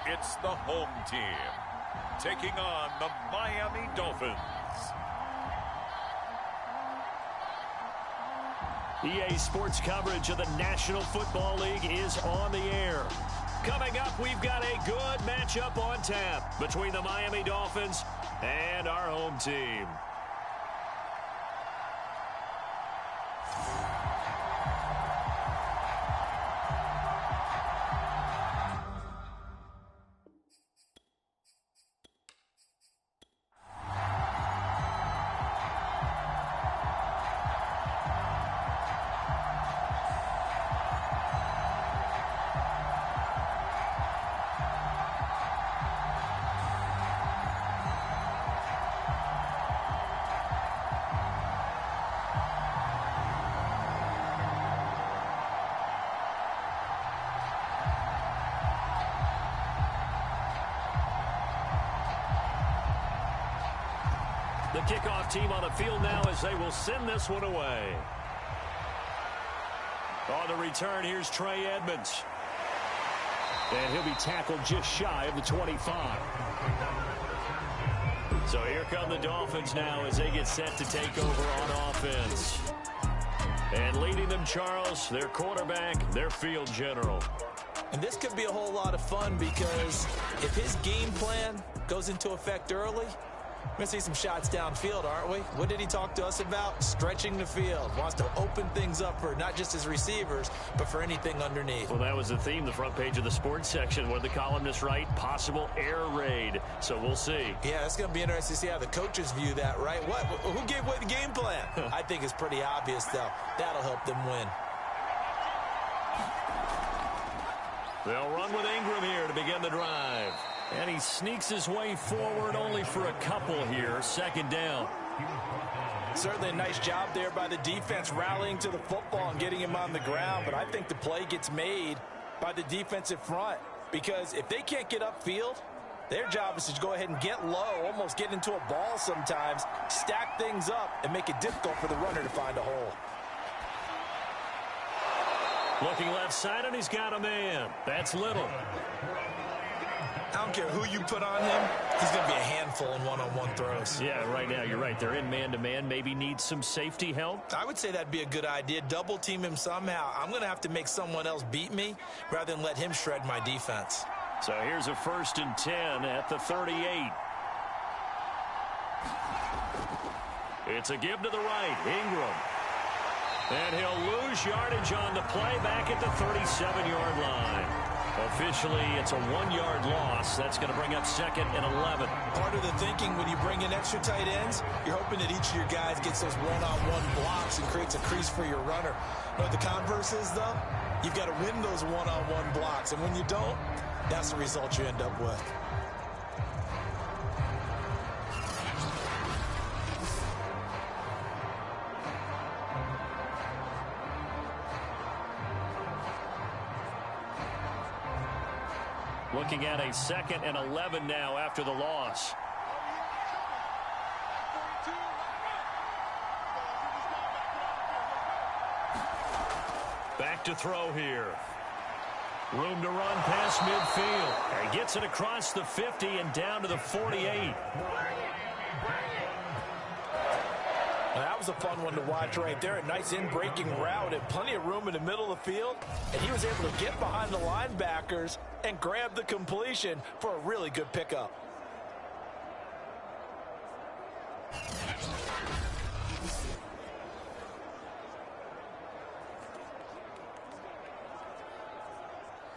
It's the home team taking on the Miami Dolphins. EA Sports coverage of the National Football League is on the air. Coming up, we've got a good matchup on tap between the Miami Dolphins and our home team. The kickoff team on the field now as they will send this one away. On the return, here's Trey Edmonds. And he'll be tackled just shy of the 25. So here come the Dolphins now as they get set to take over on offense. And leading them, Charles, their quarterback, their field general. And this could be a whole lot of fun because if his game plan goes into effect early, we're going to see some shots downfield, aren't we? What did he talk to us about? Stretching the field. Wants to open things up for not just his receivers, but for anything underneath. Well, that was the theme, the front page of the sports section, where the columnists write possible air raid. So we'll see. Yeah, it's going to be interesting to see how the coaches view that, right? Who gave away the game plan? I think it's pretty obvious, though. That'll help them win. They'll run with Ingram here to begin the drive. And he sneaks his way forward only for a couple here. Second down. Certainly a nice job there by the defense rallying to the football and getting him on the ground. But I think the play gets made by the defensive front. Because if they can't get upfield, their job is to go ahead and get low, almost get into a ball sometimes, stack things up, and make it difficult for the runner to find a hole. Looking left side, and he's got a man. That's Little. I don't care who you put on him, he's going to be a handful in one-on-one throws. Yeah, right now, you're right. They're in man-to-man. Maybe need some safety help. I would say that'd be a good idea. Double team him somehow. I'm going to have to make someone else beat me rather than let him shred my defense. So here's a 1st and 10 at the 38. It's a give to the right. Ingram. And he'll lose yardage on the play back at the 37-yard line. Officially, it's a 1-yard loss. That's going to bring up 2nd and 11. Part of the thinking when you bring in extra tight ends, you're hoping that each of your guys gets those one-on-one blocks and creates a crease for your runner. You know what the converse is, though? You've got to win those one-on-one blocks. And when you don't, that's the result you end up with. Looking at a 2nd and 11 now after the loss. Back to throw here. Room to run past midfield. He gets it across the 50 and down to the 48. That was a fun one to watch right there. A nice in-breaking route and plenty of room in the middle of the field. And he was able to get behind the linebackers and grab the completion for a really good pickup.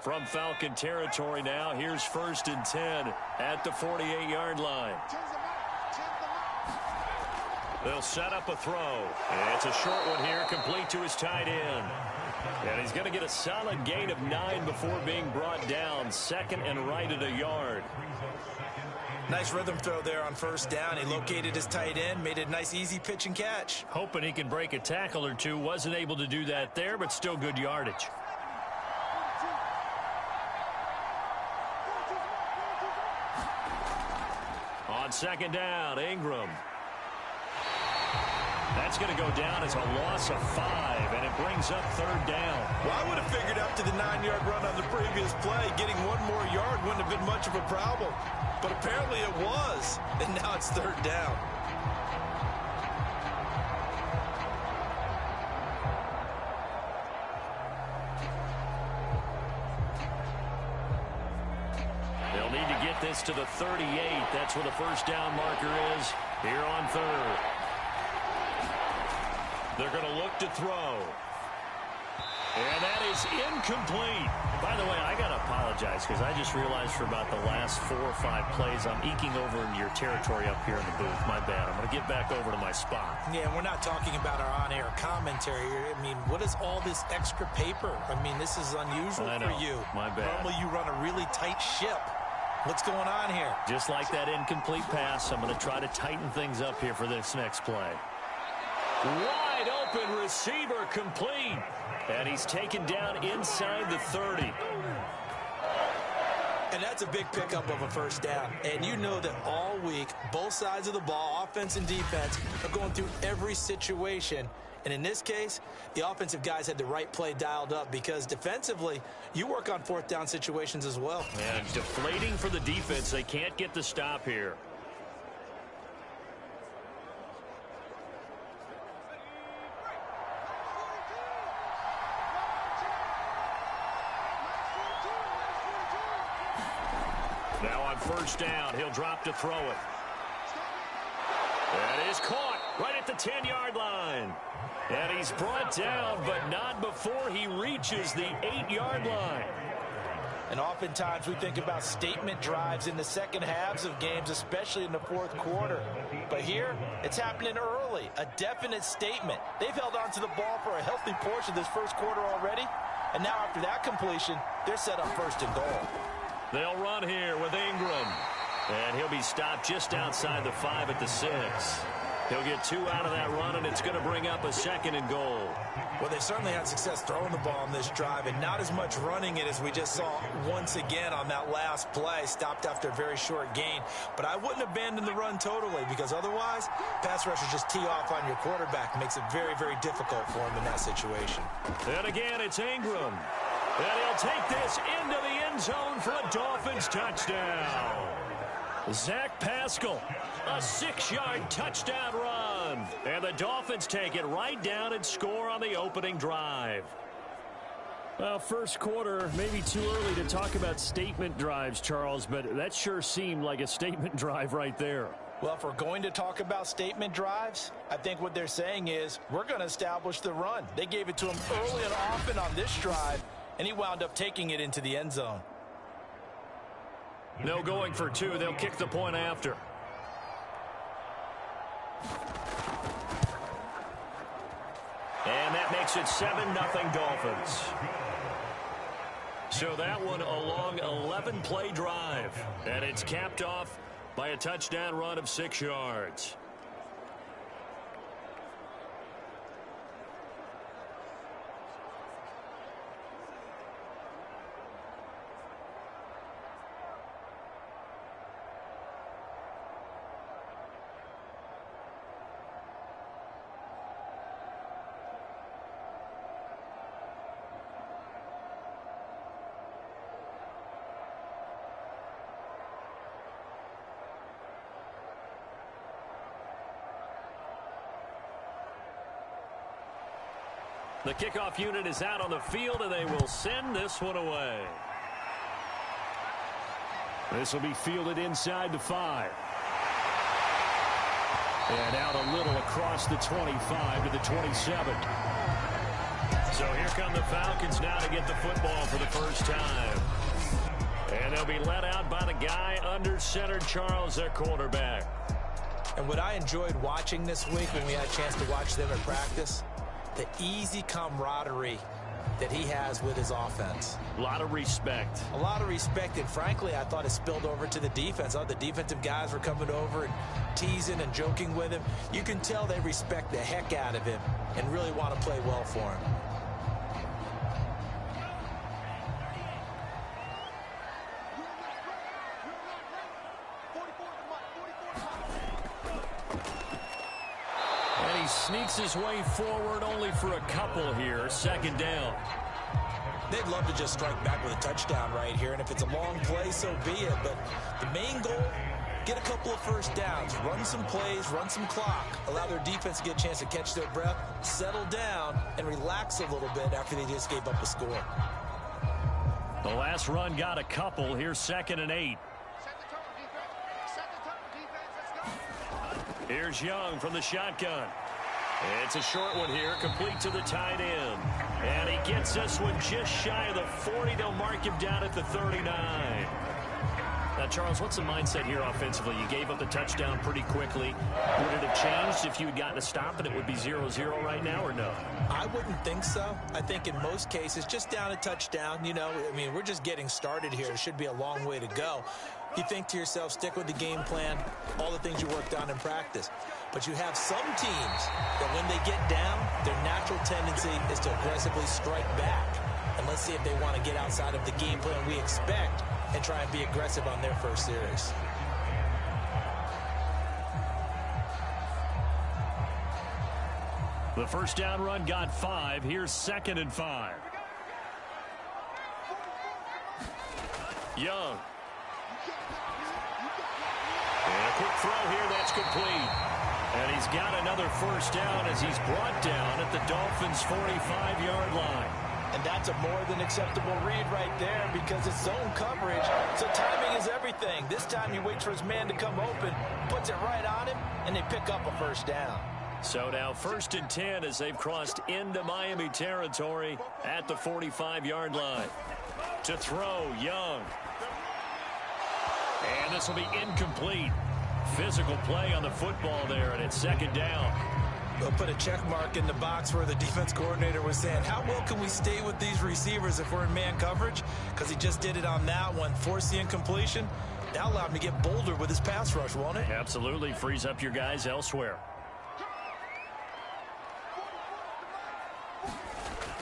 From Falcon territory now, here's 1st and 10 at the 48-yard line. They'll set up a throw. And it's a short one here, complete to his tight end. And he's going to get a solid gain of 9 before being brought down. 2nd and right at a yard. Nice rhythm throw there on 1st down. He located his tight end, made a nice easy pitch and catch. Hoping he can break a tackle or two. Wasn't able to do that there, but still good yardage. On 2nd down, Ingram. That's going to go down as a loss of 5, and it brings up 3rd down. Well, I would have figured up to the 9-yard run on the previous play. Getting 1 more yard wouldn't have have been much of a problem, but apparently it was, and now it's third down. They'll need to get this to the 38. That's where the first down marker is here on third. They're going to look to throw. And that is incomplete. By the way, I got to apologize because I just realized for about the last 4 or 5 plays, I'm eking over into your territory up here in the booth. My bad. I'm going to get back over to my spot. Yeah, we're not talking about our on-air commentary. I mean, what is all this extra paper? I mean, this is unusual for you. My bad. Normally you run a really tight ship. What's going on here? Just like that incomplete pass, I'm going to try to tighten things up here for this next play. Wide open receiver complete. And he's taken down inside the 30. And that's a big pickup of a first down. And you know that all week, both sides of the ball, offense and defense, are going through every situation. And in this case, the offensive guys had the right play dialed up because defensively, you work on fourth down situations as well. And deflating for the defense. They can't get the stop here. Now on first down, he'll drop to throw it. That is caught right at the 10-yard line. And he's brought down, but not before he reaches the 8-yard line. And oftentimes we think about statement drives in the second halves of games, especially in the fourth quarter. But here, it's happening early, a definite statement. They've held on to the ball for a healthy portion of this first quarter already. And now after that completion, they're set up first and goal. They'll run here with Ingram. And he'll be stopped just outside the 5 at the 6. He'll get 2 out of that run, and it's going to bring up a second and goal. Well, they certainly had success throwing the ball on this drive, and not as much running it as we just saw once again on that last play. Stopped after a very short gain. But I wouldn't abandon the run totally, because otherwise, pass rushers just tee off on your quarterback. Makes it very, very difficult for him in that situation. And again, it's Ingram. And he'll take this into the end zone for a Dolphins touchdown. Zach Pascal, a 6-yard touchdown run. And the Dolphins take it right down and score on the opening drive. Well, first quarter, maybe too early to talk about statement drives, Charles, but that sure seemed like a statement drive right there. Well, if we're going to talk about statement drives, I think what they're saying is we're going to establish the run. They gave it to him early and often on this drive, and he wound up taking it into the end zone. No going for 2. They'll kick the point after. And that makes it 7-0 Dolphins. So that one a long 11-play drive. And it's capped off by a touchdown run of 6 yards. The kickoff unit is out on the field, and they will send this one away. This will be fielded inside the 5. And out a little across the 25 to the 27. So here come the Falcons now to get the football for the first time. And they'll be let out by the guy under center, Charles, their quarterback. And what I enjoyed watching this week when we had a chance to watch them at practice, the easy camaraderie that he has with his offense. A lot of respect. A lot of respect, and frankly, I thought it spilled over to the defense. All the defensive guys were coming over and teasing and joking with him. You can tell they respect the heck out of him and really want to play well for him. Sneaks his way forward only for a couple here. Second down. They'd love to just strike back with a touchdown right here, and if it's a long play, so be it. But the main goal, get a couple of first downs, run some plays, run some clock, allow their defense to get a chance to catch their breath, settle down, and relax a little bit after they just gave up a score. The last run got a couple. Here's 2nd and 8. Here's Young from the shotgun. It's a short one here, complete to the tight end. And he gets this one just shy of the 40. They'll mark him down at the 39. Now, Charles, what's the mindset here offensively? You gave up the touchdown pretty quickly. Would it have changed if you had gotten a stop and it would be 0-0 right now, or no? I wouldn't think so. I think in most cases, just down a touchdown, you know, I mean, we're just getting started here. It should be a long way to go. You think to yourself, stick with the game plan, all the things you worked on in practice. But you have some teams that when they get down, their natural tendency is to aggressively strike back. And let's see if they want to get outside of the game plan we expect and try and be aggressive on their first series. The first down run got 5. Here's 2nd and 5. Young. And a quick throw here, that's complete. And he's got another first down as he's brought down at the Dolphins' 45-yard line. And that's a more than acceptable read right there because it's zone coverage, so timing is everything. This time he waits for his man to come open, puts it right on him, and they pick up a first down. So now 1st and 10 as they've crossed into Miami territory at the 45-yard line. To throw, Young. And this will be incomplete. Physical play on the football there, and it's 2nd down. They'll put a check mark in the box where the defense coordinator was saying, how well can we stay with these receivers if we're in man coverage? Because he just did it on that one, forced the incompletion. That allowed him to get bolder with his pass rush, won't it? Absolutely, frees up your guys elsewhere.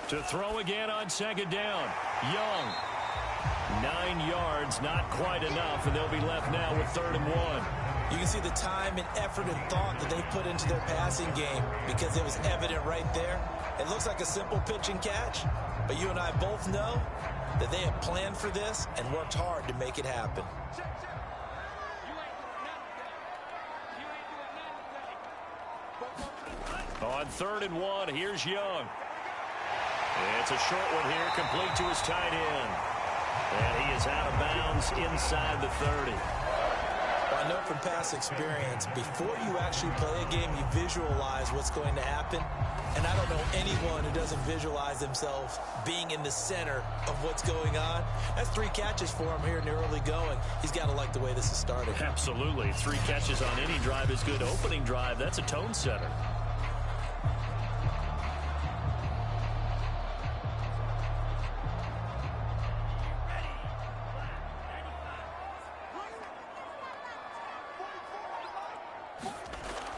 To throw again on 2nd down. Young. 9 yards, not quite enough, and they'll be left now with 3rd and 1. You can see the time and effort and thought that they put into their passing game because it was evident right there. It looks like a simple pitch and catch, but you and I both know that they have planned for this and worked hard to make it happen. On 3rd and 1, here's Young. It's a short one here, complete to his tight end. And he is out of bounds inside the 30. I know from past experience, before you actually play a game, you visualize what's going to happen. And I don't know anyone who doesn't visualize themselves being in the center of what's going on. That's 3 catches for him here in the early going. He's got to like the way this is started. Absolutely. 3 catches on any drive is good. Opening drive, that's a tone setter.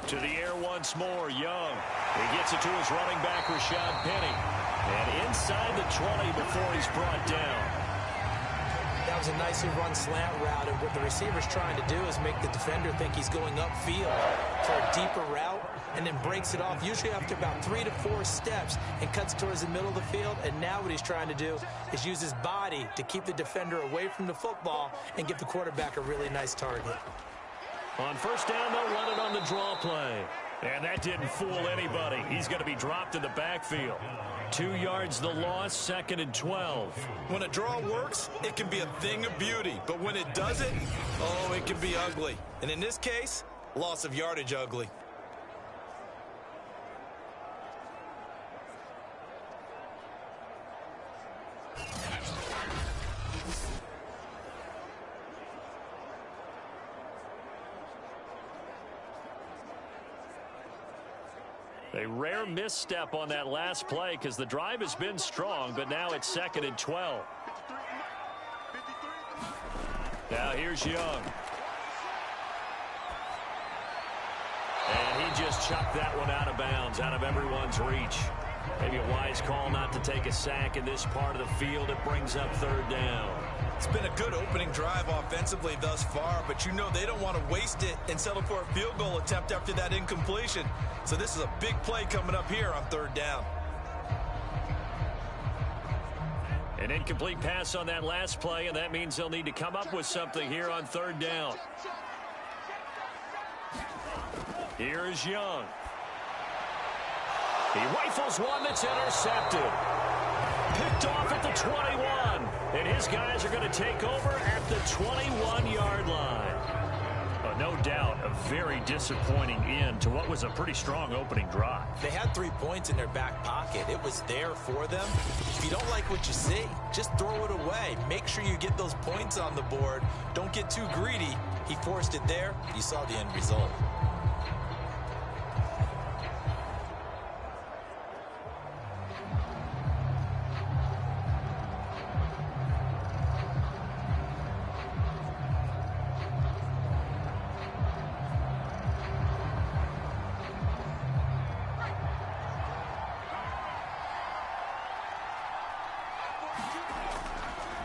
To the air once more, Young. He gets it to his running back, Rashad Penny. And inside the 20 before he's brought down. That was a nicely run slant route, and what the receiver's trying to do is make the defender think he's going upfield for a deeper route, and then breaks it off, usually after about 3 to 4 steps, and cuts towards the middle of the field. And now what he's trying to do is use his body to keep the defender away from the football and give the quarterback a really nice target. On first down, they'll run it on the draw play. And that didn't fool anybody. He's going to be dropped in the backfield. 2 yards the loss, 2nd and 12. When a draw works, it can be a thing of beauty. But when it doesn't, oh, it can be ugly. And in this case, loss of yardage ugly. A rare misstep on that last play because the drive has been strong, but now it's 2nd and 12. Now here's Young. And he just chucked that one out of bounds, out of everyone's reach. Maybe a wise call not to take a sack in this part of the field. It brings up 3rd down. It's been a good opening drive offensively thus far, but you know they don't want to waste it and settle for a field goal attempt after that incompletion. So this is a big play coming up here on 3rd down. An incomplete pass on that last play, and that means they'll need to come up with something here on third down. Here's Young. He rifles one that's intercepted. Picked off at the 21. And his guys are going to take over at the 21-yard line. No doubt a very disappointing end to what was a pretty strong opening drive. They had 3 points in their back pocket. It was there for them. If you don't like what you see, just throw it away. Make sure you get those points on the board. Don't get too greedy. He forced it there. You saw the end result.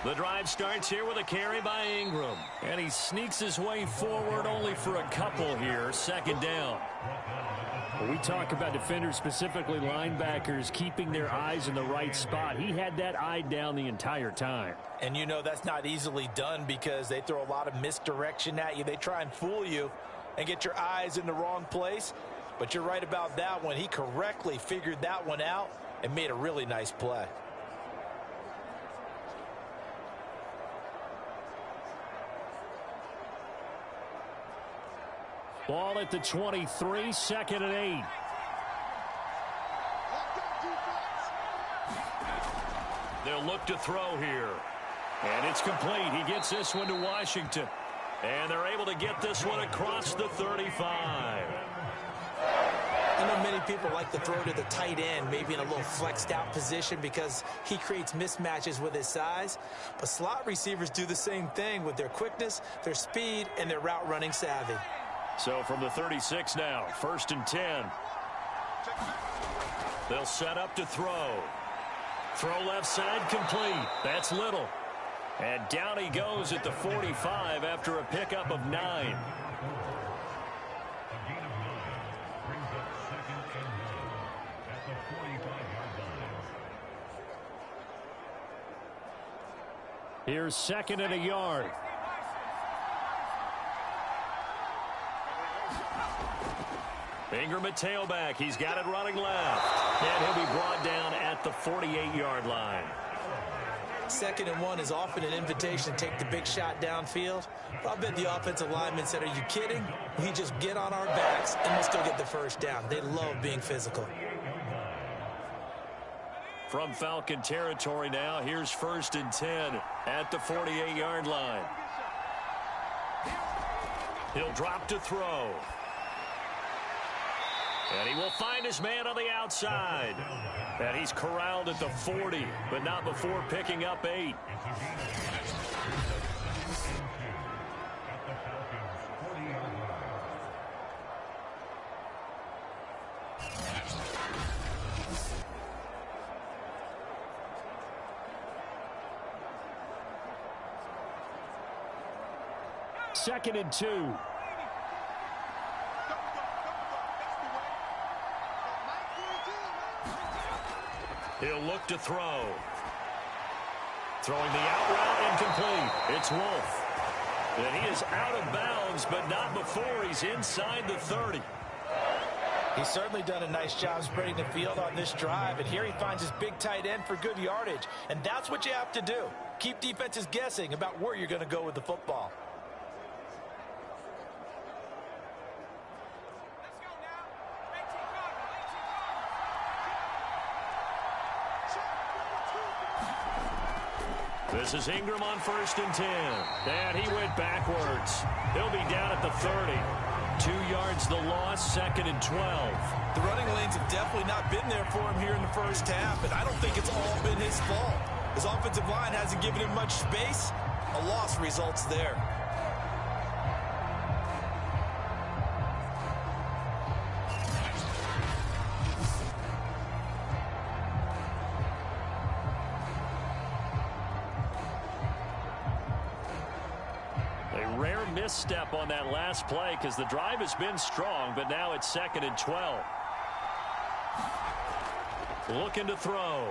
The drive starts here with a carry by Ingram. And he sneaks his way forward only for a couple here. Second down. When we talk about defenders, specifically linebackers, keeping their eyes in the right spot, he had that eye down the entire time. And you know that's not easily done because they throw a lot of misdirection at you. They try and fool you and get your eyes in the wrong place. But you're right about that one. He correctly figured that one out and made a really nice play. Ball at the 23, second and 8. They'll look to throw here. And it's complete. He gets this one to Washington. And they're able to get this one across the 35. I know many people like to throw to the tight end, maybe in a little flexed out position because he creates mismatches with his size. But slot receivers do the same thing with their quickness, their speed, and their route running savvy. So from the 36 now, 1st and 10. They'll set up to throw. Throw left side complete. That's Little. And down he goes at the 45 after a pickup of 9. Here's second and a yard. Ingram at tailback. He's got it running left. And he'll be brought down at the 48-yard line. 2nd and 1 is often an invitation to take the big shot downfield. But I bet the offensive lineman said, are you kidding? We just get on our backs and we'll still get the first down. They love being physical. From Falcon territory now, here's 1st and 10 at the 48-yard line. He'll drop to throw. And he will find his man on the outside. And he's corralled at the 40, but not before picking up 8. Second and 2. He'll look to throw. Throwing the out route incomplete. It's Wolf. And he is out of bounds, but not before he's inside the 30. He's certainly done a nice job spreading the field on this drive, and here he finds his big tight end for good yardage. And that's what you have to do. Keep defenses guessing about where you're going to go with the football. This is Ingram on 1st and 10. And he went backwards. He'll be down at the 30. 2 yards the loss, 2nd and 12. The running lanes have definitely not been there for him here in the first half, and I don't think it's all been his fault. His offensive line hasn't given him much space. A loss results there. Misstep on that last play because the drive has been strong, but now it's 2nd and 12. Looking to throw.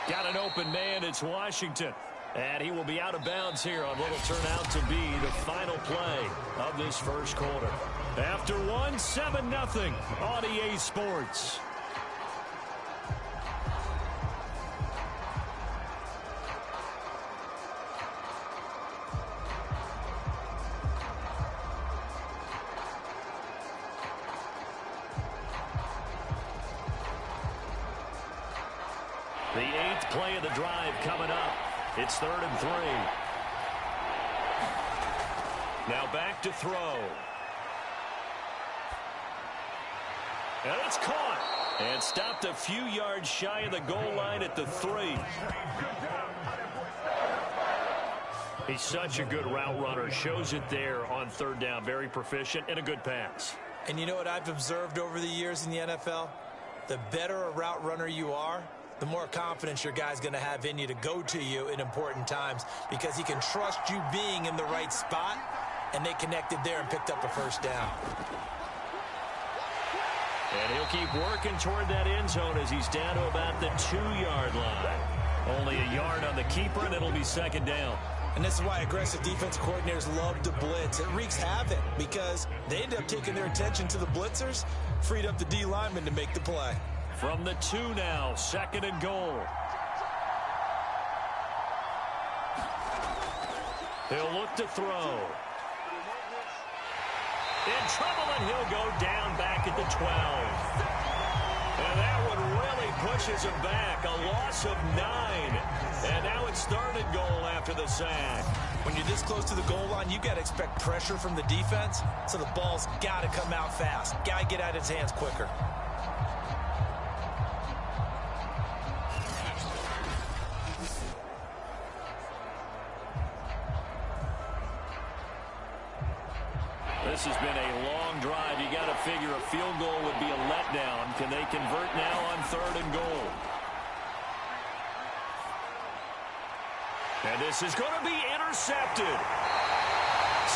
Got an open man. It's Washington. And he will be out of bounds here on what will turn out to be the final play of this first quarter. After one, 7-0 on EA Sports. The 8th play of the drive coming up. It's 3rd and 3. Now back to throw. And it's caught. And stopped a few yards shy of the goal line at the 3. He's such a good route runner. Shows it there on 3rd down. Very proficient and a good pass. And you know what I've observed over the years in the NFL? The better a route runner you are, the more confidence your guy's going to have in you to go to you in important times because he can trust you being in the right spot, and they connected there and picked up a first down. And he'll keep working toward that end zone as he's down to about the 2-yard line. Only a yard on the keeper, and it'll be 2nd down. And this is why aggressive defense coordinators love to blitz. It wreaks havoc because they end up taking their attention to the blitzers, freed up the D lineman to make the play. From the 2 now, 2nd and goal. He'll look to throw. In trouble, and he'll go down back at the 12. And that one really pushes him back. A loss of 9. And now it's 3rd and goal after the sack. When you're this close to the goal line, you got to expect pressure from the defense, so the ball's got to come out fast. Got to get out of his hands quicker. This has been a long drive. You got to figure a field goal would be a letdown. Can they convert now on 3rd and goal? And this is going to be intercepted.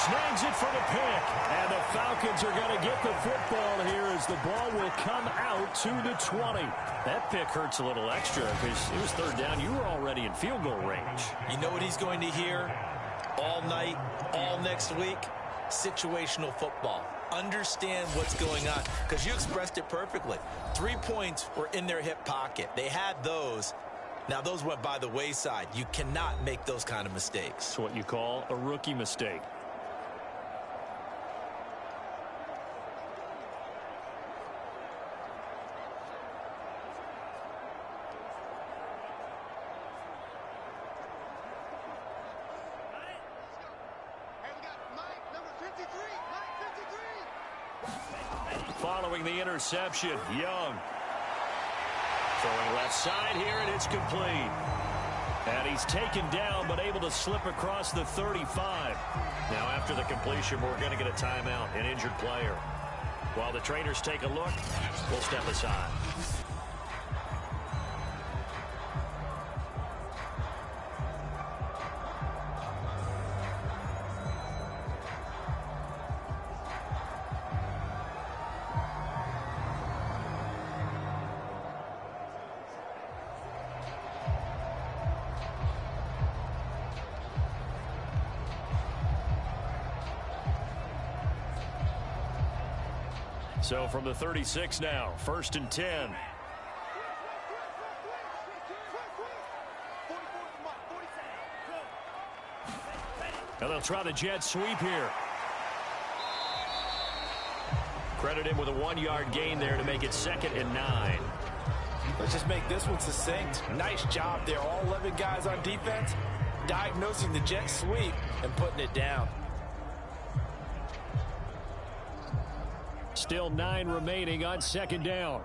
Snags it for the pick. And the Falcons are going to get the football here as the ball will come out to the 20. That pick hurts a little extra because it was 3rd down. You were already in field goal range. You know what he's going to hear all night, all next week? Situational football. Understand what's going on because you expressed it perfectly. 3 points were in their hip pocket. They had those. Now those went by the wayside. You cannot make those kind of mistakes. It's what you call a rookie mistake. Following the interception, Young. Throwing left side here, and it's complete. And he's taken down, but able to slip across the 35. Now, after the completion, we're going to get a timeout, an injured player. While the trainers take a look, we'll step aside. So from the 36 now, 1st and 10. And they'll try the jet sweep here. Credit him with a 1-yard gain there to make it 2nd and 9. Let's just make this one succinct. Nice job there. All 11 guys on defense diagnosing the jet sweep and putting it down. Still 9 remaining on 2nd down.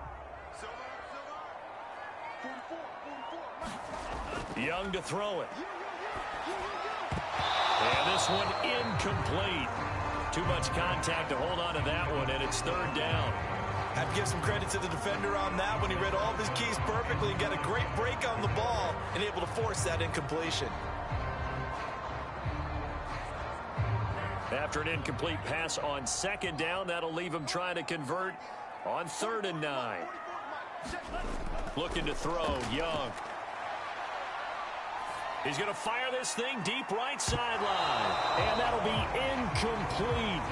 Young to throw it. And this one incomplete. Too much contact to hold on to that one, and it's 3rd down. I have to give some credit to the defender on that when he read all of his keys perfectly and got a great break on the ball and able to force that incompletion. After an incomplete pass on 2nd down, that'll leave him trying to convert on 3rd and 9. Looking to throw, Young. He's going to fire this thing deep right sideline. And that'll be incomplete.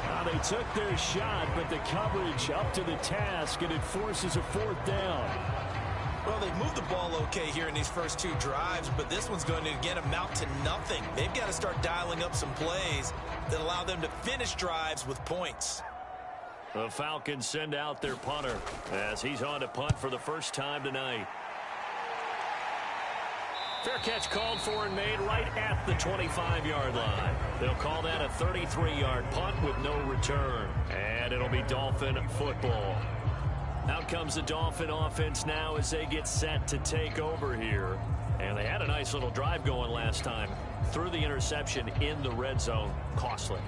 Now they took their shot, but the coverage up to the task, and it forces a fourth down. Well, they've moved the ball okay here in these first two drives, but this one's going to, again, amount to nothing. They've got to start dialing up some plays that allow them to finish drives with points. The Falcons send out their punter as he's on to punt for the first time tonight. Fair catch called for and made right at the 25-yard line. They'll call that a 33-yard punt with no return. And it'll be Dolphin football. Out comes the Dolphin offense now as they get set to take over here. And they had a nice little drive going last time. Threw the interception in the red zone. Costly.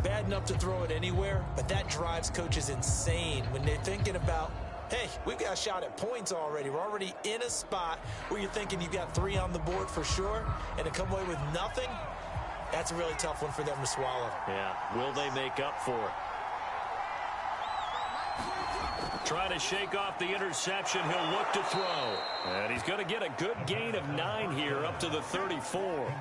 Bad enough to throw it anywhere, but that drives coaches insane when they're thinking about, hey, we've got a shot at points already. We're already in a spot where you're thinking you've got 3 on the board for sure, and to come away with nothing, that's a really tough one for them to swallow. Yeah, will they make up for it? Trying to shake off the interception. He'll look to throw. And he's going to get a good gain of 9 here up to the 34.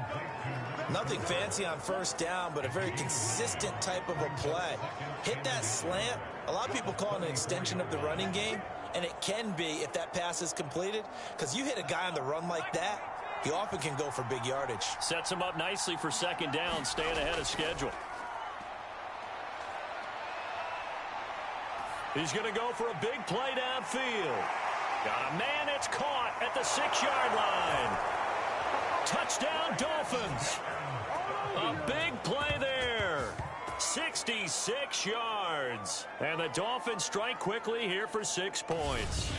Nothing fancy on first down, but a very consistent type of a play. Hit that slant. A lot of people call it an extension of the running game, and it can be if that pass is completed, because you hit a guy on the run like that, he often can go for big yardage. Sets him up nicely for second down, staying ahead of schedule. He's going to go for a big play downfield. Got a man, it's caught at the 6-yard line. Touchdown, Dolphins. A big play there. 66 yards. And the Dolphins strike quickly here for 6 points.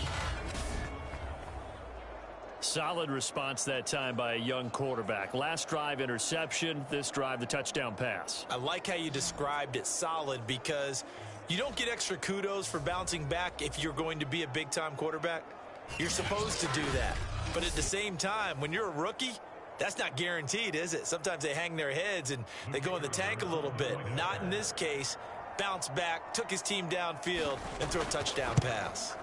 Solid response that time by a young quarterback. Last drive, interception. This drive, the touchdown pass. I like how you described it, solid, because you don't get extra kudos for bouncing back if you're going to be a big-time quarterback. You're supposed to do that. But at the same time, when you're a rookie, that's not guaranteed, is it? Sometimes they hang their heads and they go in the tank a little bit. Not in this case. Bounced back, took his team downfield, and threw a touchdown pass.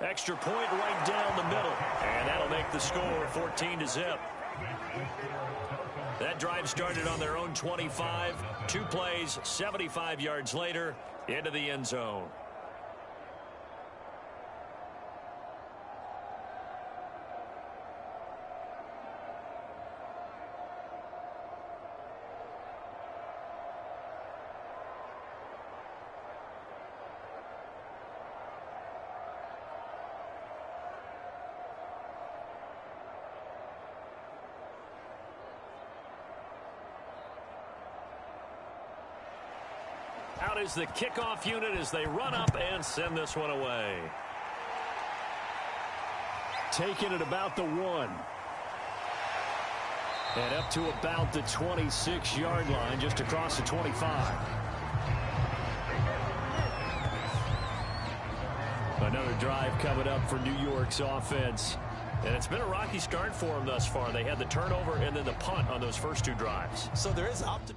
Extra point right down the middle. And that'll make the score 14-0. That drive started on their own 25. 2 plays, 75 yards later, into the end zone. Out is the kickoff unit as they run up and send this one away. Taking it about the 1. And up to about the 26-yard line, just across the 25. Another drive coming up for New York's offense. And it's been a rocky start for them thus far. They had the turnover and then the punt on those first 2 drives. So there is optimism.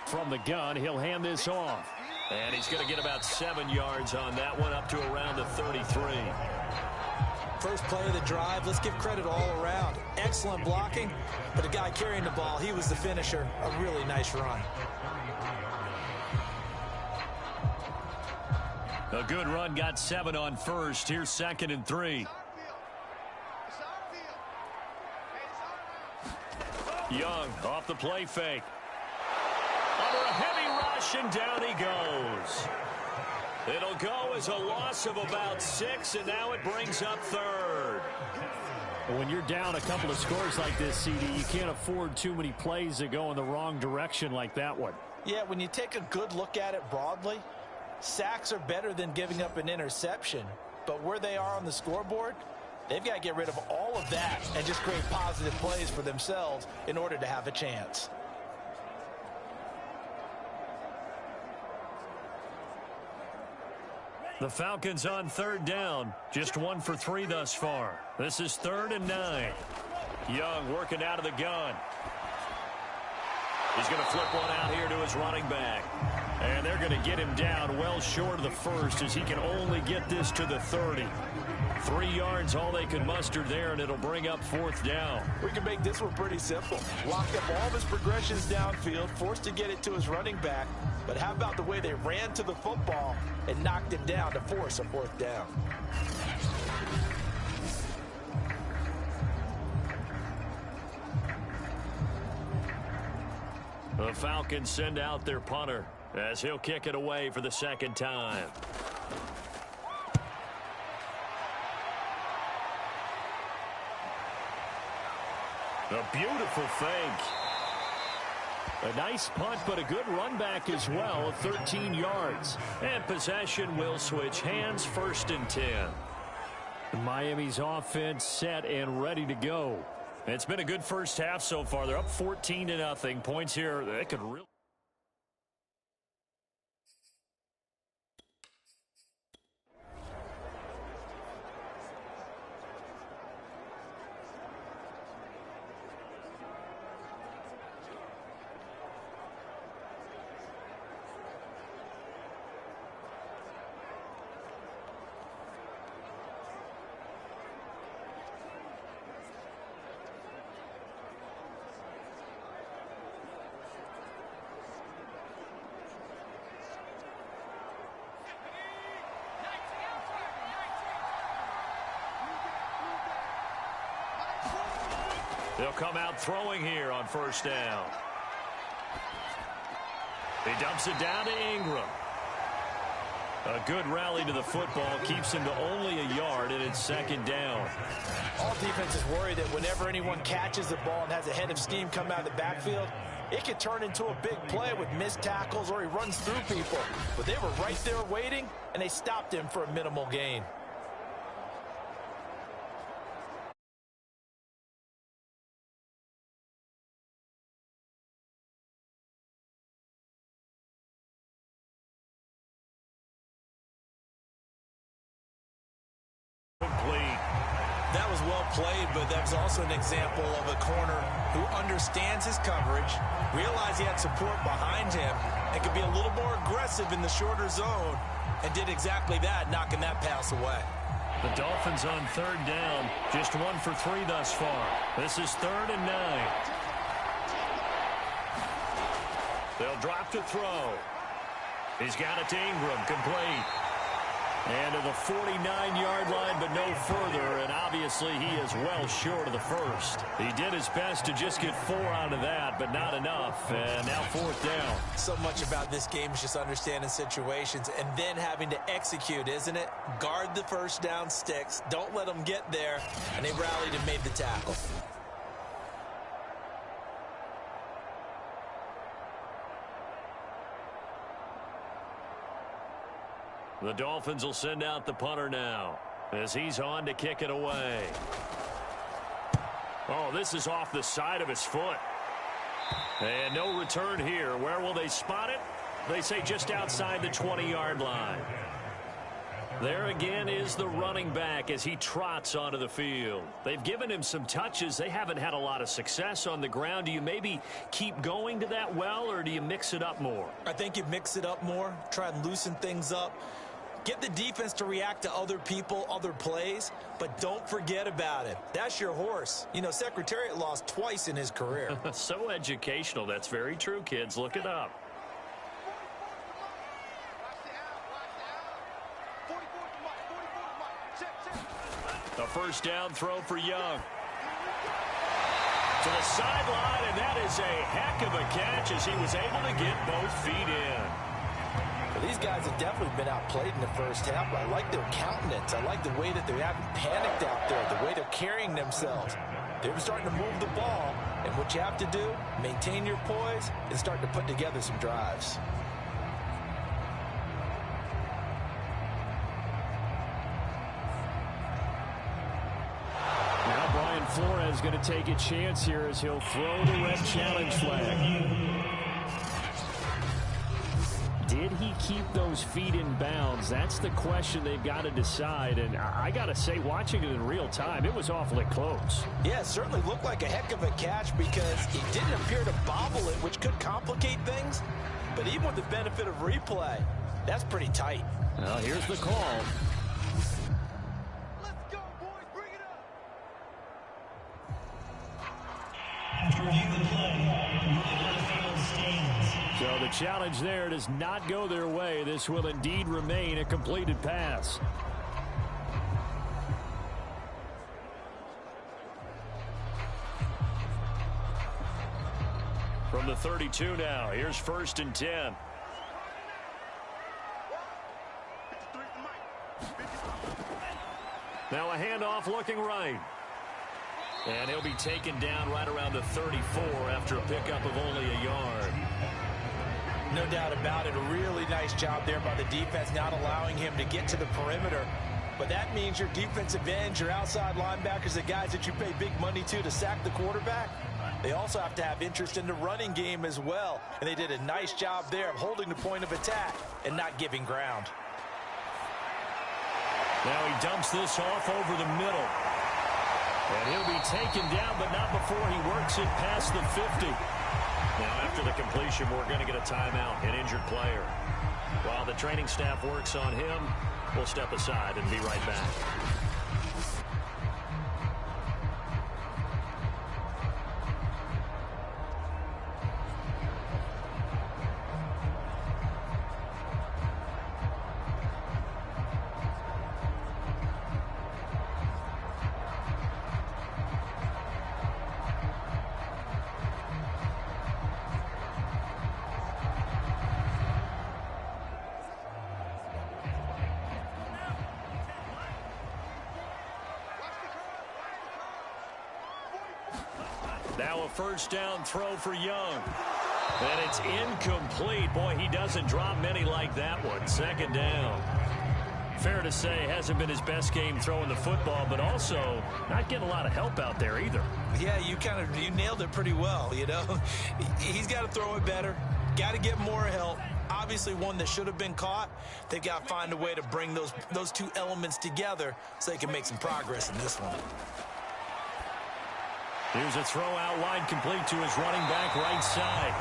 From the gun, he'll hand this off. And he's going to get about 7 yards on that one, up to around the 33. First play of the drive, let's give credit all around. Excellent blocking, but the guy carrying the ball, he was the finisher. A really nice run. A good run, got 7 on first. Here's 2nd and 3. Young off the play fake. Under a heavy rush, and down he goes. It'll go as a loss of about 6, and now it brings up 3rd. When you're down a couple of scores like this, CD, you can't afford too many plays that go in the wrong direction like that one. Yeah, when you take a good look at it broadly, sacks are better than giving up an interception. But where they are on the scoreboard, they've got to get rid of all of that and just create positive plays for themselves in order to have a chance. The Falcons on 3rd down. Just 1 for 3 thus far. This is 3rd and 9. Young working out of the gun. He's going to flip one out here to his running back. And they're going to get him down well short of the first, as he can only get this to the 30. 3 yards all they can muster there, and it'll bring up 4th down. We can make this one pretty simple. Lock up all of his progressions downfield, forced to get it to his running back. But how about the way they ran to the football and knocked him down to force a 4th down? The Falcons send out their punter as he'll kick it away for the 2nd time. A beautiful fake. A nice punt, but a good run back as well, 13 yards. And possession will switch hands, 1st and 10. Miami's offense set and ready to go. It's been a good first half so far. They're up 14-0. Points here, they could really... They'll come out throwing here on 1st down. He dumps it down to Ingram. A good rally to the football keeps him to only a yard, and it's 2nd down. All defenses worry that whenever anyone catches the ball and has a head of steam come out of the backfield, it could turn into a big play with missed tackles or he runs through people. But they were right there waiting, and they stopped him for a minimal gain. That was well played, but that was also an example of a corner who understands his coverage, realized he had support behind him, and could be a little more aggressive in the shorter zone, and did exactly that, knocking that pass away. The Dolphins on 3rd down, just 1 for 3 thus far. This is 3rd and 9. They'll drop to throw. He's got it to Ingram, complete. And to the 49-yard line, but no further, and obviously he is well short of the first. He did his best to just get 4 out of that, but not enough, and now 4th down. So much about this game is just understanding situations and then having to execute, isn't it? Guard the 1st down sticks, don't let them get there, and they rallied and made the tackle. The Dolphins will send out the punter now as he's on to kick it away. Oh, this is off the side of his foot. And no return here. Where will they spot it? They say just outside the 20-yard line. There again is the running back as he trots onto the field. They've given him some touches. They haven't had a lot of success on the ground. Do you maybe keep going to that well, or do you mix it up more? I think you mix it up more, try and loosen things up. Get the defense to react to other people, other plays, but don't forget about it. That's your horse. You know, Secretariat lost twice in his career. So educational. That's very true, kids. Look it up. A first down throw for Young. To the sideline, and that is a heck of a catch as he was able to get both feet in. Well, these guys have definitely been outplayed in the first half, but I like their countenance. I like the way that they haven't panicked out there, the way they're carrying themselves. They're starting to move the ball, and what you have to do, maintain your poise and start to put together some drives. Flores going to take a chance here as he'll throw the red challenge flag. Did he keep those feet in bounds? That's the question they've got to decide. And I got to say, watching it in real time, it was awfully close. Yeah, it certainly looked like a heck of a catch because he didn't appear to bobble it, which could complicate things. But even with the benefit of replay, that's pretty tight. Well, here's the call. So the challenge there does not go their way. This will indeed remain a completed pass. From the 32 now, here's 1st and 10. Now a handoff looking right. And he'll be taken down right around the 34 after a pickup of only a yard. No doubt about it. A really nice job there by the defense, not allowing him to get to the perimeter. But that means your defensive ends, your outside linebackers, the guys that you pay big money to sack the quarterback, they also have to have interest in the running game as well. And they did a nice job there of holding the point of attack and not giving ground. Now he dumps this off over the middle. And he'll be taken down, but not before he works it past the 50. Now, after the completion, we're going to get a timeout, an injured player. While the training staff works on him, we'll step aside and be right back. Now a first down throw for Young. And it's incomplete. Boy, he doesn't drop many like that one. 2nd down. Fair to say, hasn't been his best game throwing the football, but also not getting a lot of help out there either. Yeah, you nailed it pretty well, you know. He's got to throw it better. Got to get more help. Obviously one that should have been caught. They got to find a way to bring those two elements together so they can make some progress in this one. Here's a throw out wide, complete to his running back right side.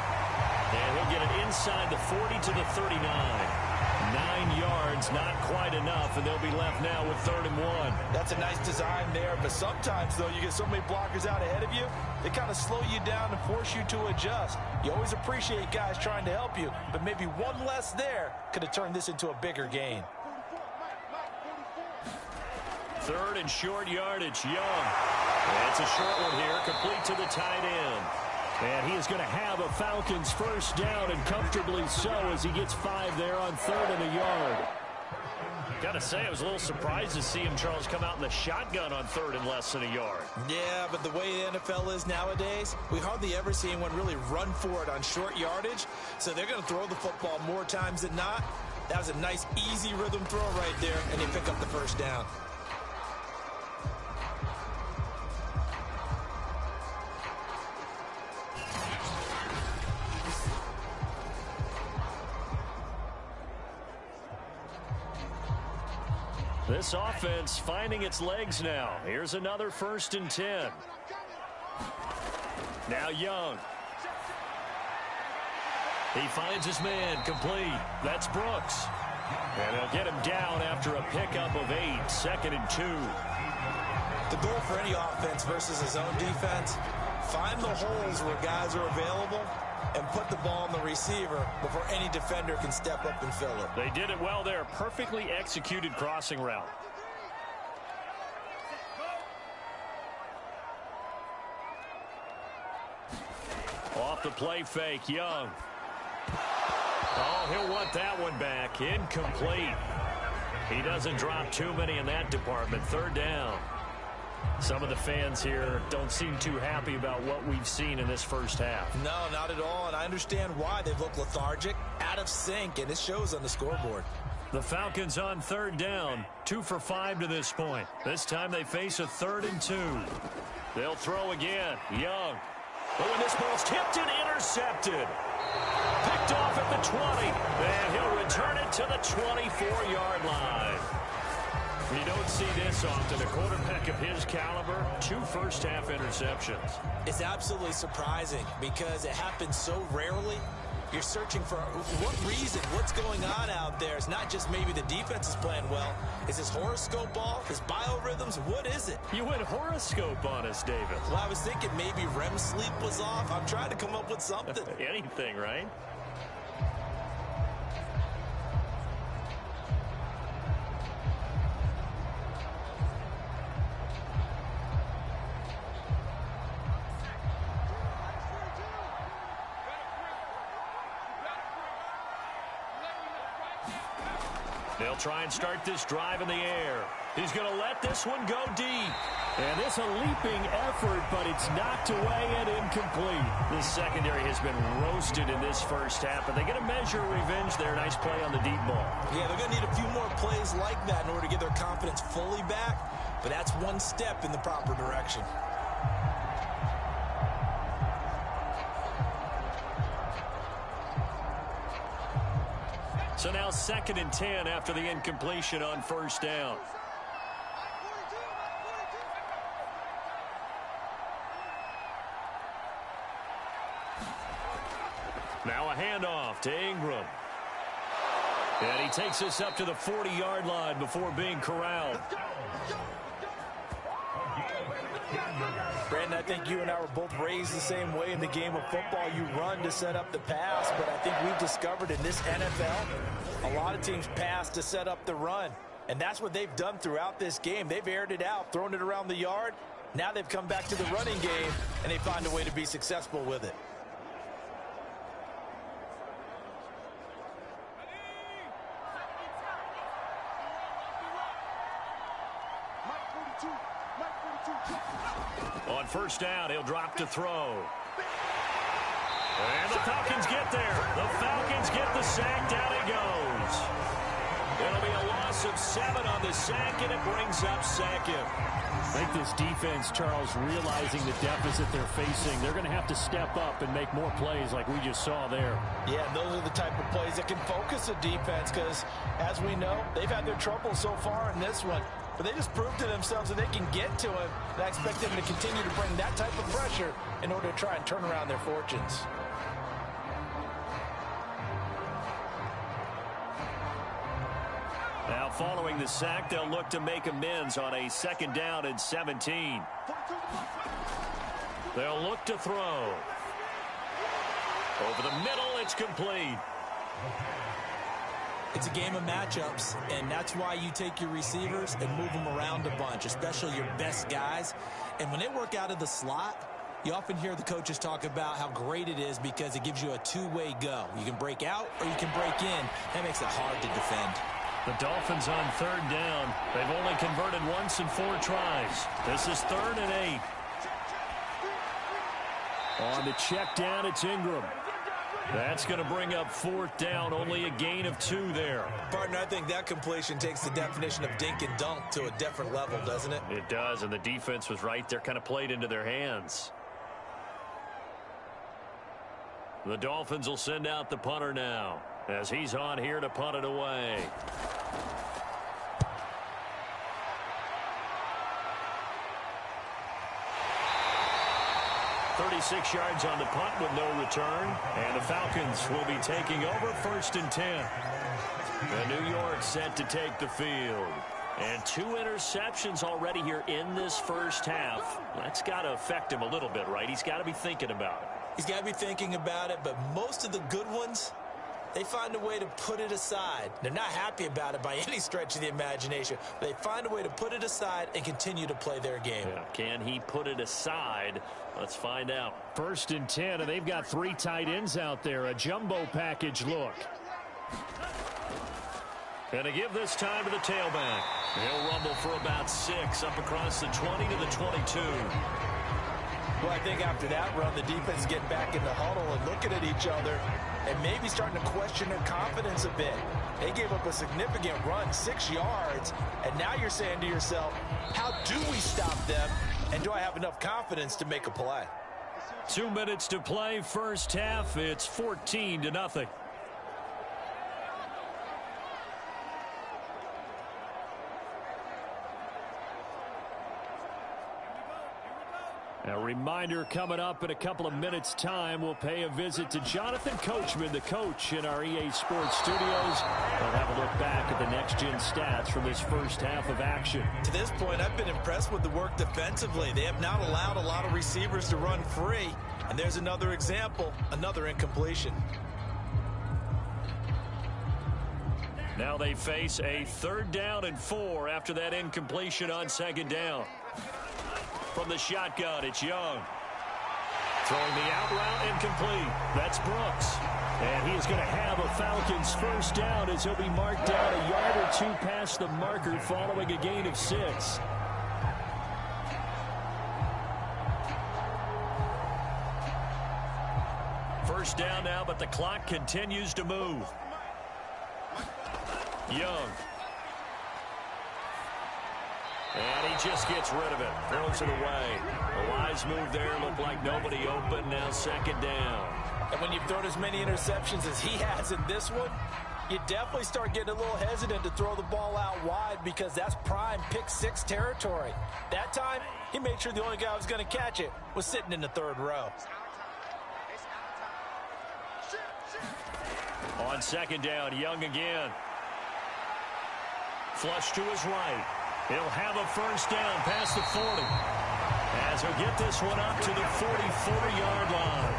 And he'll get it inside the 40 to the 39. 9 yards, not quite enough, and they'll be left now with 3rd and 1. That's a nice design there, but sometimes, though, you get so many blockers out ahead of you, they kind of slow you down and force you to adjust. You always appreciate guys trying to help you, but maybe one less there could have turned this into a bigger gain. 3rd and short yardage, Young. It's a short one here, complete to the tight end. And he is going to have a Falcons first down, and comfortably so, as he gets 5 there on 3rd and a yard. Got to say, I was a little surprised to see him, Charles, come out in the shotgun on 3rd and less than a yard. Yeah, but the way the NFL is nowadays, we hardly ever see anyone really run for it on short yardage. So they're going to throw the football more times than not. That was a nice, easy rhythm throw right there, and they pick up the first down. This offense finding its legs now. Here's another 1st and 10. Now Young. He finds his man complete. That's Brooks. And they'll get him down after a pickup of 8. 2nd and 2. The goal for any offense versus his own defense, find the holes where guys are available and put the ball on the receiver before any defender can step up and fill it. They did it well there. Perfectly executed crossing route. Off the play fake, Young. Oh, he'll want that one back. Incomplete. He doesn't drop too many in that department. 3rd down. Some of the fans here don't seem too happy about what we've seen in this first half. No, not at all, and I understand why. They've looked lethargic, out of sync, and it shows on the scoreboard. The Falcons on 3rd down, 2 for 5 to this point. This time they face a 3rd and 2. They'll throw again. Young. Oh, and this ball's tipped and intercepted. Picked off at the 20, and he'll return it to the 24-yard line. You don't see this often. A quarterback of his caliber, 2 first-half interceptions. It's absolutely surprising because it happens so rarely. You're searching for what reason, what's going on out there. It's not just maybe the defense is playing well. Is his horoscope off? His biorhythms? What is it? You went horoscope on us, David. Well, I was thinking maybe REM sleep was off. I'm trying to come up with something. Anything, right? They'll try and start this drive in the air. He's going to let this one go deep. And it's a leaping effort, but it's knocked away and incomplete. This secondary has been roasted in this first half, but they're going to measure revenge there. Nice play on the deep ball. Yeah, they're going to need a few more plays like that in order to get their confidence fully back, but that's one step in the proper direction. So now 2nd and 10 after the incompletion on 1st down. Now a handoff to Ingram. And he takes us up to the 40-yard line before being corralled. Brandon, I think you and I were both raised the same way in the game of football. You run to set up the pass, but I think we've discovered in this NFL, a lot of teams pass to set up the run. And that's what they've done throughout this game. They've aired it out, thrown it around the yard. Now they've come back to the running game, and they find a way to be successful with it. On 1st down, he'll drop to throw. And the Falcons get there. The Falcons get the sack. Down he goes. It'll be a loss of 7 on the sack, and it brings up 2nd. I think this defense, Charles, realizing the deficit they're facing, they're going to have to step up and make more plays like we just saw there. Yeah, those are the type of plays that can focus a defense because, as we know, they've had their trouble so far in this one. But they just proved to themselves that they can get to him. And I expect them to continue to bring that type of pressure in order to try and turn around their fortunes. Now, following the sack, they'll look to make amends on a 2nd down and 17. They'll look to throw. Over the middle, it's complete. It's a game of matchups, and that's why you take your receivers and move them around a bunch, especially your best guys. And when they work out of the slot, you often hear the coaches talk about how great it is because it gives you a two-way go. You can break out or you can break in. That makes it hard to defend. The Dolphins on 3rd down. They've only converted once in 4 tries. This is 3rd and 8. On the check down, it's Ingram. That's going to bring up 4th down. Only a gain of 2 there. Partner, I think that completion takes the definition of dink and dunk to a different level, doesn't it? It does, and the defense was right there, kind of played into their hands. The Dolphins will send out the punter now, as he's on here to punt it away. 36 yards on the punt with no return. And the Falcons will be taking over 1st and 10. And New York set to take the field. And 2 interceptions already here in this first half. That's got to affect him a little bit, right? He's got to be thinking about it. He's got to be thinking about it, but most of the good ones, they find a way to put it aside. They're not happy about it by any stretch of the imagination. They find a way to put it aside and continue to play their game. Yeah. Can he put it aside? Let's find out. 1st and 10, and they've got 3 tight ends out there. A jumbo package look. And to give this time to the tailback. He'll rumble for about 6 up across the 20 to the 22. Well, I think after that run, the defense is getting back in the huddle and looking at each other and maybe starting to question their confidence a bit. They gave up a significant run, 6 yards, and now you're saying to yourself, how do we stop them, and do I have enough confidence to make a play? 2 minutes to play, first half. It's 14-0. A reminder coming up in a couple of minutes' time. We'll pay a visit to Jonathan Coachman, the coach in our EA Sports studios. We'll have a look back at the next-gen stats from this first half of action. To this point, I've been impressed with the work defensively. They have not allowed a lot of receivers to run free. And there's another example, another incompletion. Now they face a 3rd down and 4 after that incompletion on 2nd down. From the shotgun, it's Young. Throwing the out route, incomplete. That's Brooks. And he is going to have a Falcons first down as he'll be marked down a yard or 2 past the marker following a gain of 6. First down now, but the clock continues to move. Young. And he just gets rid of it. Throws it away. A wise move there. Looked like nobody open. Now 2nd down. And when you've thrown as many interceptions as he has in this one, you definitely start getting a little hesitant to throw the ball out wide because that's prime pick 6 territory. That time, he made sure the only guy who was going to catch it was sitting in the 3rd row. On 2nd down, Young again. Flush to his right. He'll have a first down past the 40. As he'll get this one up to the 44-yard line.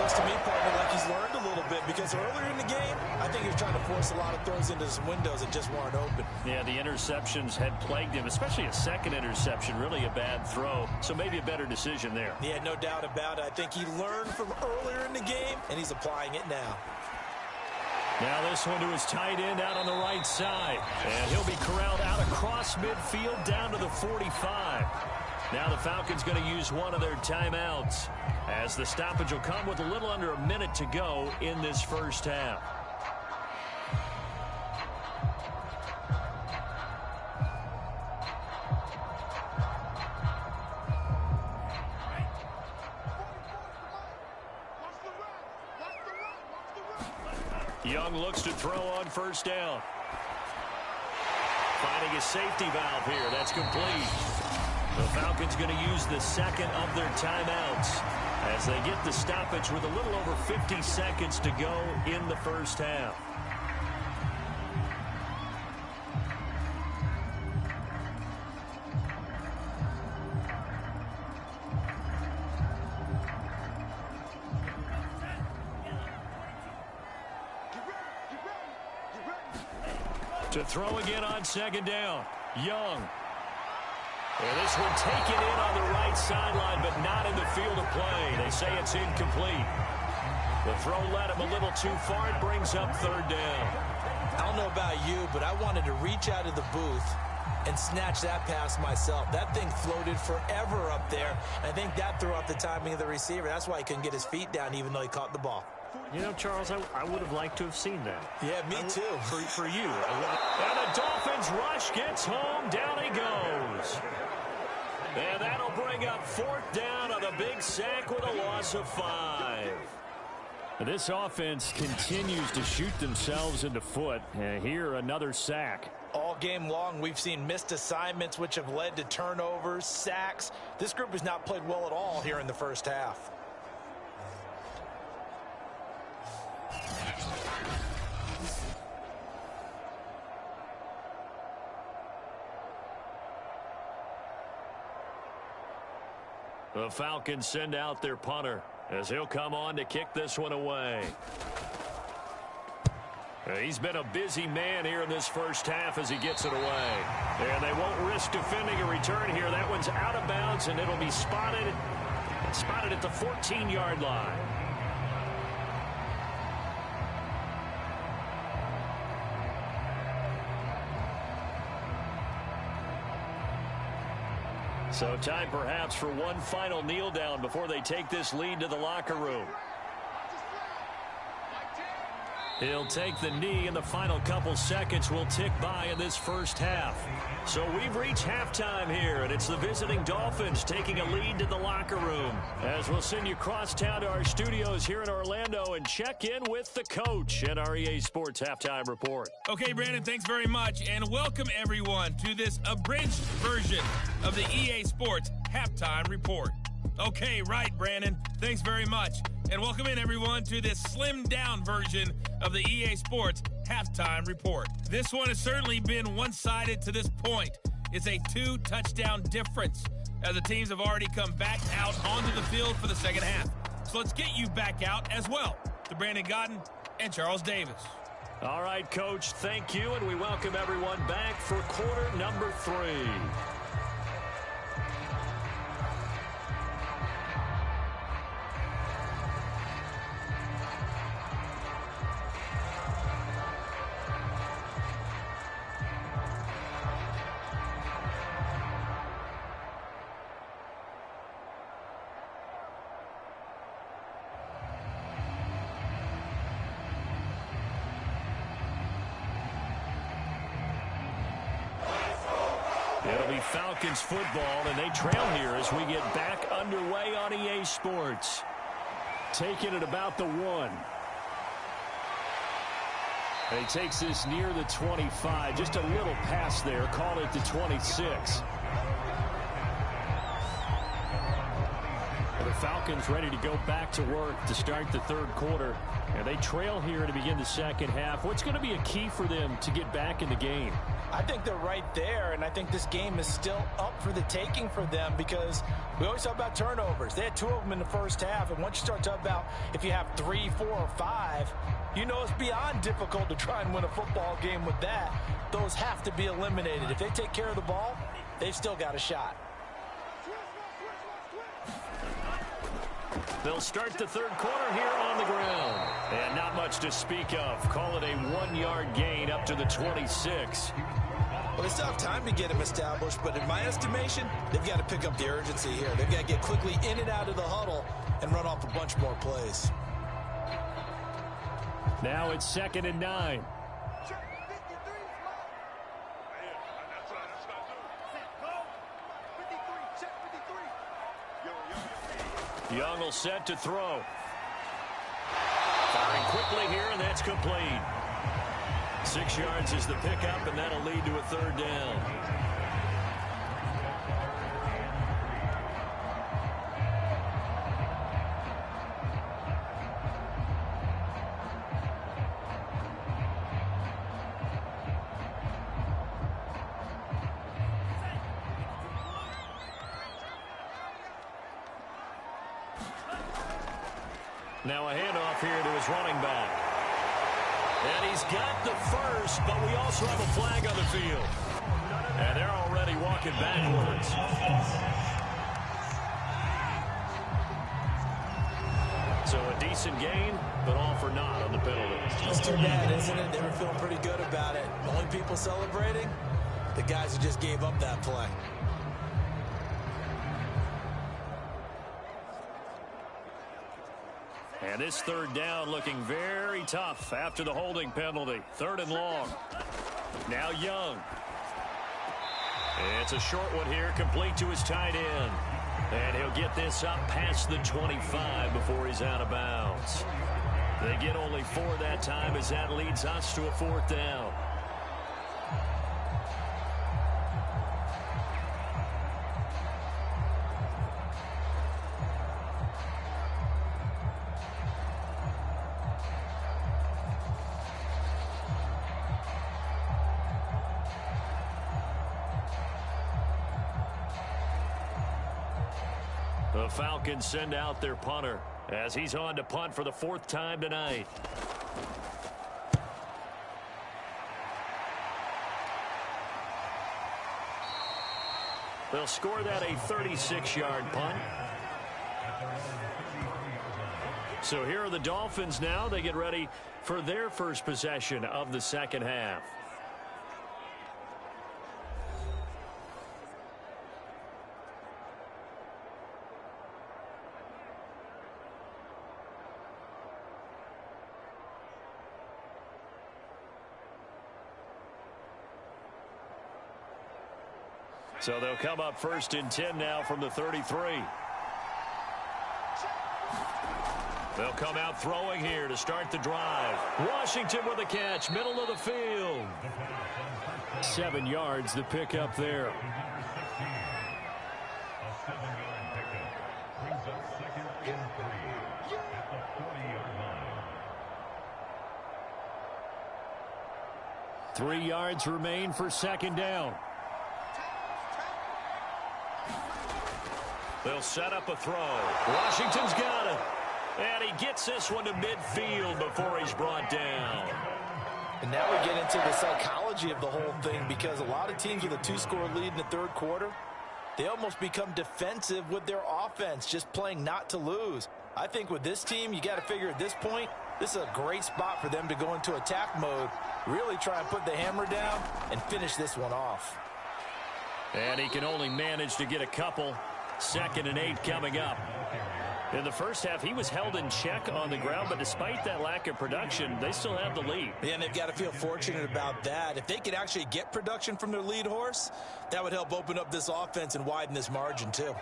Looks to me, partner, like he's learned a little bit because earlier in the game, I think he was trying to force a lot of throws into some windows that just weren't open. Yeah, the interceptions had plagued him, especially a 2nd interception, really a bad throw. So maybe a better decision there. Yeah, no doubt about it. I think he learned from earlier in the game, and he's applying it now. Now this one to his tight end out on the right side. And he'll be corralled out across midfield down to the 45. Now the Falcons going to use one of their timeouts as the stoppage will come with a little under a minute to go in this first half. Young looks to throw on first down. Finding a safety valve here. That's complete. The Falcons going to use the 2nd of their timeouts as they get the stoppage with a little over 50 seconds to go in the first half. To throw again on 2nd down. Young. And this one taken in on the right sideline, but not in the field of play. They say it's incomplete. The throw led him a little too far. It brings up 3rd down. I don't know about you, but I wanted to reach out of the booth and snatch that pass myself. That thing floated forever up there. I think that threw off the timing of the receiver. That's why he couldn't get his feet down even though he caught the ball. You know, Charles, I would have liked to have seen that. Yeah, me too. For you. And the Dolphins rush gets home. Down he goes. And that'll bring up 4th down on a big sack with a loss of 5. This offense continues to shoot themselves in the foot. Here, another sack. All game long, we've seen missed assignments, which have led to turnovers, sacks. This group has not played well at all here in the first half. The Falcons send out their punter as he'll come on to kick this one away. He's been a busy man here in this first half as he gets it away. And they won't risk defending a return here. That one's out of bounds, and it'll be spotted at the 14-yard line. So time perhaps for one final kneel down before they take this lead to the locker room. He'll take the knee, and the final couple seconds will tick by in this first half. So we've reached halftime here, and it's the visiting Dolphins taking a lead to the locker room. As we'll send you cross town to our studios here in Orlando and check in with the coach at our EA Sports Halftime Report. Okay, Brandon, thanks very much, and welcome everyone to this abridged version of the EA Sports Halftime Report. Okay, right, Brandon. Thanks very much. And welcome in, everyone, to this slimmed-down version of the EA Sports Halftime Report. This one has certainly been one-sided to this point. It's a 2-touchdown difference, as the teams have already come back out onto the field for the second half. So let's get you back out as well to Brandon Godden and Charles Davis. All right, Coach, thank you, and we welcome everyone back for quarter number 3. It'll be Falcons football, and they trail here as we get back underway on EA Sports. Taking it about the 1. And he takes this near the 25. Just a little pass there. Call it the 26. The Falcons ready to go back to work to start the third quarter. And they trail here to begin the second half. What's going to be a key for them to get back in the game? I think they're right there, and I think this game is still up for the taking for them because we always talk about turnovers. They had 2 of them in the first half, and once you start talking about if you have 3, 4, or 5, you know it's beyond difficult to try and win a football game with that. Those have to be eliminated. If they take care of the ball, they've still got a shot. They'll start the third quarter here on the ground. And not much to speak of. Call it a 1-yard gain up to the 26. Well, they still have time to get him established, but in my estimation, they've got to pick up the urgency here. They've got to get quickly in and out of the huddle and run off a bunch more plays. Now it's 2nd and 9. Young will set to throw. Firing quickly here, and that's complete. 6 yards is the pickup, and that'll lead to a third down. Now a handoff here to his running back. And he's got the first, but we also have a flag on the field. And they're already walking backwards. So a decent gain, but all for naught on the penalty. It's too bad, isn't it? They were feeling pretty good about it. The only people celebrating, the guys who just gave up that play. And this third down looking very tough after the holding penalty. 3rd and long. Now Young. It's a short one here, complete to his tight end. And he'll get this up past the 25 before he's out of bounds. They get only 4 that time as that leads us to a 4th down. The Falcons send out their punter as he's on to punt for the 4th time tonight. They'll score that a 36-yard punt. So here are the Dolphins now. They get ready for their first possession of the second half. So they'll come up 1st and 10 now from the 33. They'll come out throwing here to start the drive. Washington with a catch, middle of the field. 7 yards, the pickup there. Three yards remain for 2nd down. They'll set up a throw. Washington's got it. And he gets this one to midfield before he's brought down. And now we get into the psychology of the whole thing, because a lot of teams with a 2-score lead in the 3rd quarter, they almost become defensive with their offense, just playing not to lose. I think with this team, you got to figure at this point, this is a great spot for them to go into attack mode, really try and put the hammer down and finish this one off. And he can only manage to get a couple. 2nd and 8 coming up. In the first half, he was held in check on the ground, but despite that lack of production, they still have the lead. Yeah, and they've got to feel fortunate about that. If they could actually get production from their lead horse, that would help open up this offense and widen this margin too.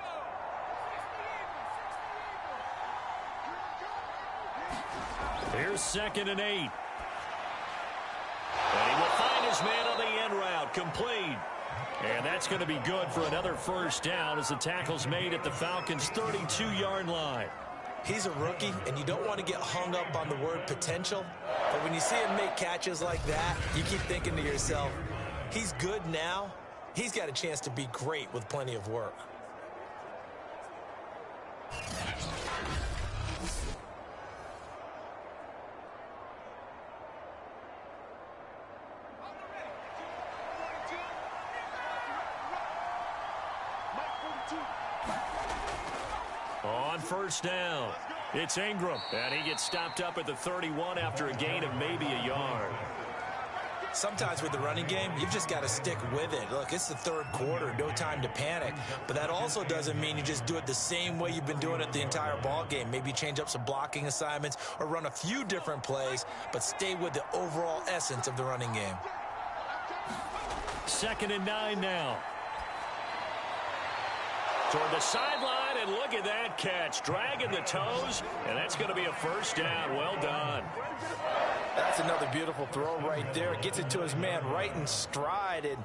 Here's 2nd and 8. And he will find his man on the end route, complete. And that's going to be good for another 1st down as the tackle's made at the Falcons' 32-yard line. He's a rookie, and you don't want to get hung up on the word potential. But when you see him make catches like that, you keep thinking to yourself, he's good now. He's got a chance to be great with plenty of work. On 1st down, it's Ingram, and he gets stopped up at the 31 after a gain of maybe a yard. Sometimes with the running game, you've just got to stick with it. Look, it's the 3rd quarter, no time to panic. But that also doesn't mean you just do it the same way you've been doing it the entire ball game. Maybe change up some blocking assignments or run a few different plays, but stay with the overall essence of the running game. 2nd and 9 now. Toward the sideline, and look at that catch. Dragging the toes, and that's going to be a 1st down. Well done. That's another beautiful throw right there. Gets it to his man right in stride, and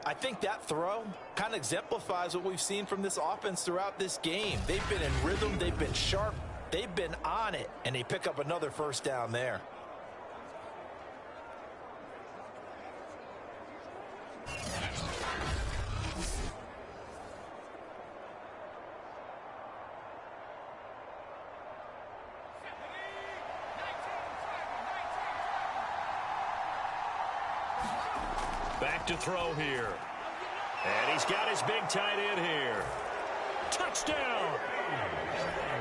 I think that throw kind of exemplifies what we've seen from this offense throughout this game. They've been in rhythm, they've been sharp, they've been on it, and they pick up another 1st down there. Back to throw here. And he's got his big tight end here. Touchdown!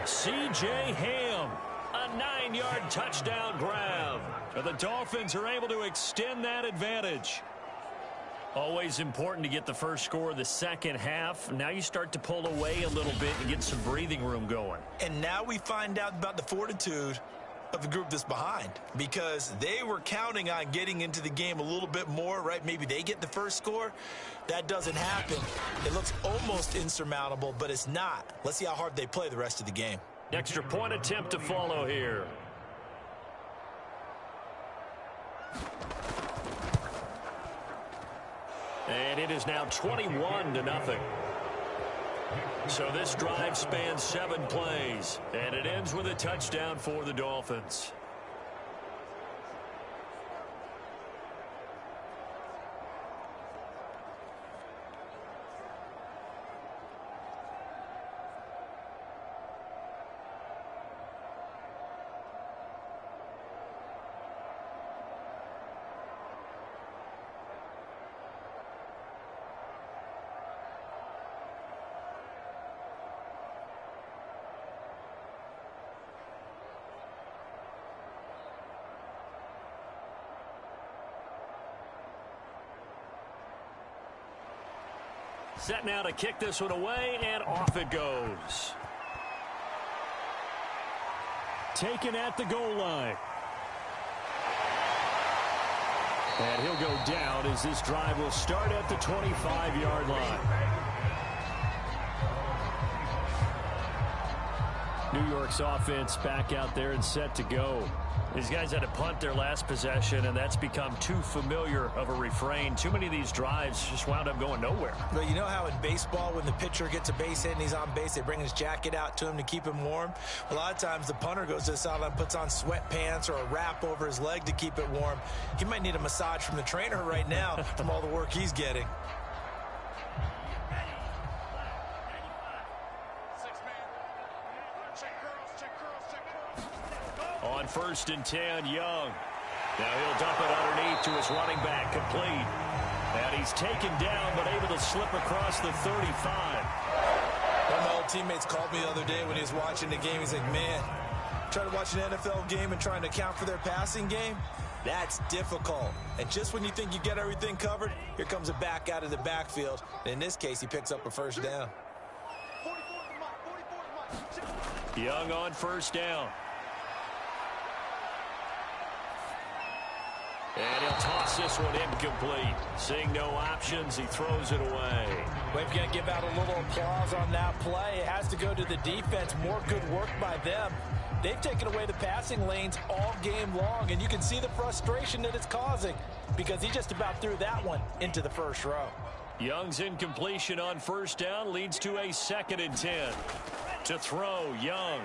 C.J. Ham. A 9-yard touchdown grab. The Dolphins are able to extend that advantage. Always important to get the first score of the second half. Now you start to pull away a little bit and get some breathing room going. And now we find out about the fortitude of the group that's behind, because they were counting on getting into the game a little bit more, right? Maybe they get the first score. That doesn't happen. It looks almost insurmountable, but it's not. Let's see how hard they play the rest of the game. Extra point attempt to follow here. And it is now 21-0. So this drive spans 7 plays, and it ends with a touchdown for the Dolphins. Set now to kick this one away, and off it goes. Taken at the goal line. And he'll go down as this drive will start at the 25-yard line. New York's offense back out there and set to go. These guys had to punt their last possession, and that's become too familiar of a refrain. Too many of these drives just wound up going nowhere. Well, you know how in baseball, when the pitcher gets a base hit and he's on base, they bring his jacket out to him to keep him warm? A lot of times the punter goes to the sideline, puts on sweatpants or a wrap over his leg to keep it warm. He might need a massage from the trainer right now from all the work he's getting. On 1st and 10, Young. Now he'll dump it underneath to his running back, complete. And he's taken down, but able to slip across the 35. One of my old teammates called me the other day when he was watching the game. He's like, man, trying to watch an NFL game and trying to account for their passing game? That's difficult. And just when you think you get everything covered, here comes a back out of the backfield. And in this case, he picks up a first down. Young on 1st down. And he'll toss this one incomplete. Seeing no options, he throws it away. We've got to give out a little applause on that play. It has to go to the defense. More good work by them. They've taken away the passing lanes all game long, and you can see the frustration that it's causing because he just about threw that one into the first row. Young's incompletion on 1st down leads to a 2nd and 10. To throw, Young.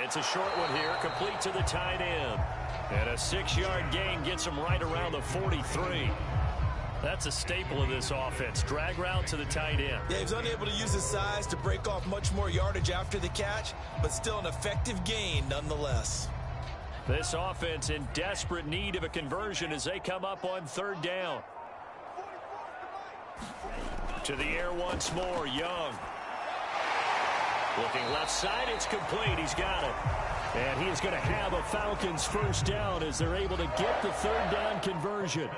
It's a short one here, complete to the tight end. And a 6-yard gain gets him right around the 43. That's a staple of this offense. Drag route to the tight end. Yeah, he's unable to use his size to break off much more yardage after the catch, but still an effective gain nonetheless. This offense in desperate need of a conversion as they come up on 3rd down. To the air once more, Young. Looking left side, it's complete. He's got it. And he is going to have a Falcons first down as they're able to get the 3rd down conversion.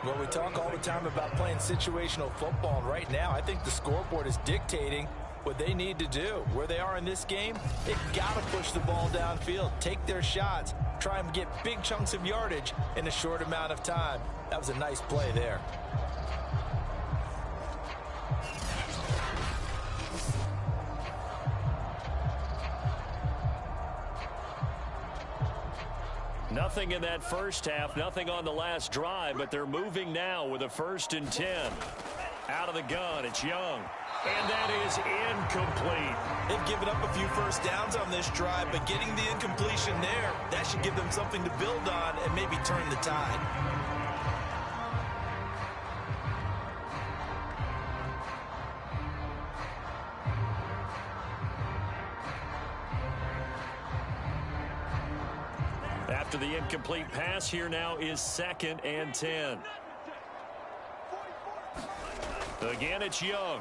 Well, we talk all the time about playing situational football. And right now, I think the scoreboard is dictating what they need to do. Where they are in this game, they've got to push the ball downfield, take their shots, try and get big chunks of yardage in a short amount of time. That was a nice play there. Nothing in that first half, nothing on the last drive, but they're moving now with a 1st and 10. Out of the gun, it's Young. And that is incomplete. They've given up a few first downs on this drive, but getting the incompletion there, that should give them something to build on and maybe turn the tide. After the incomplete pass, here now is 2nd and 10. Again, it's Young.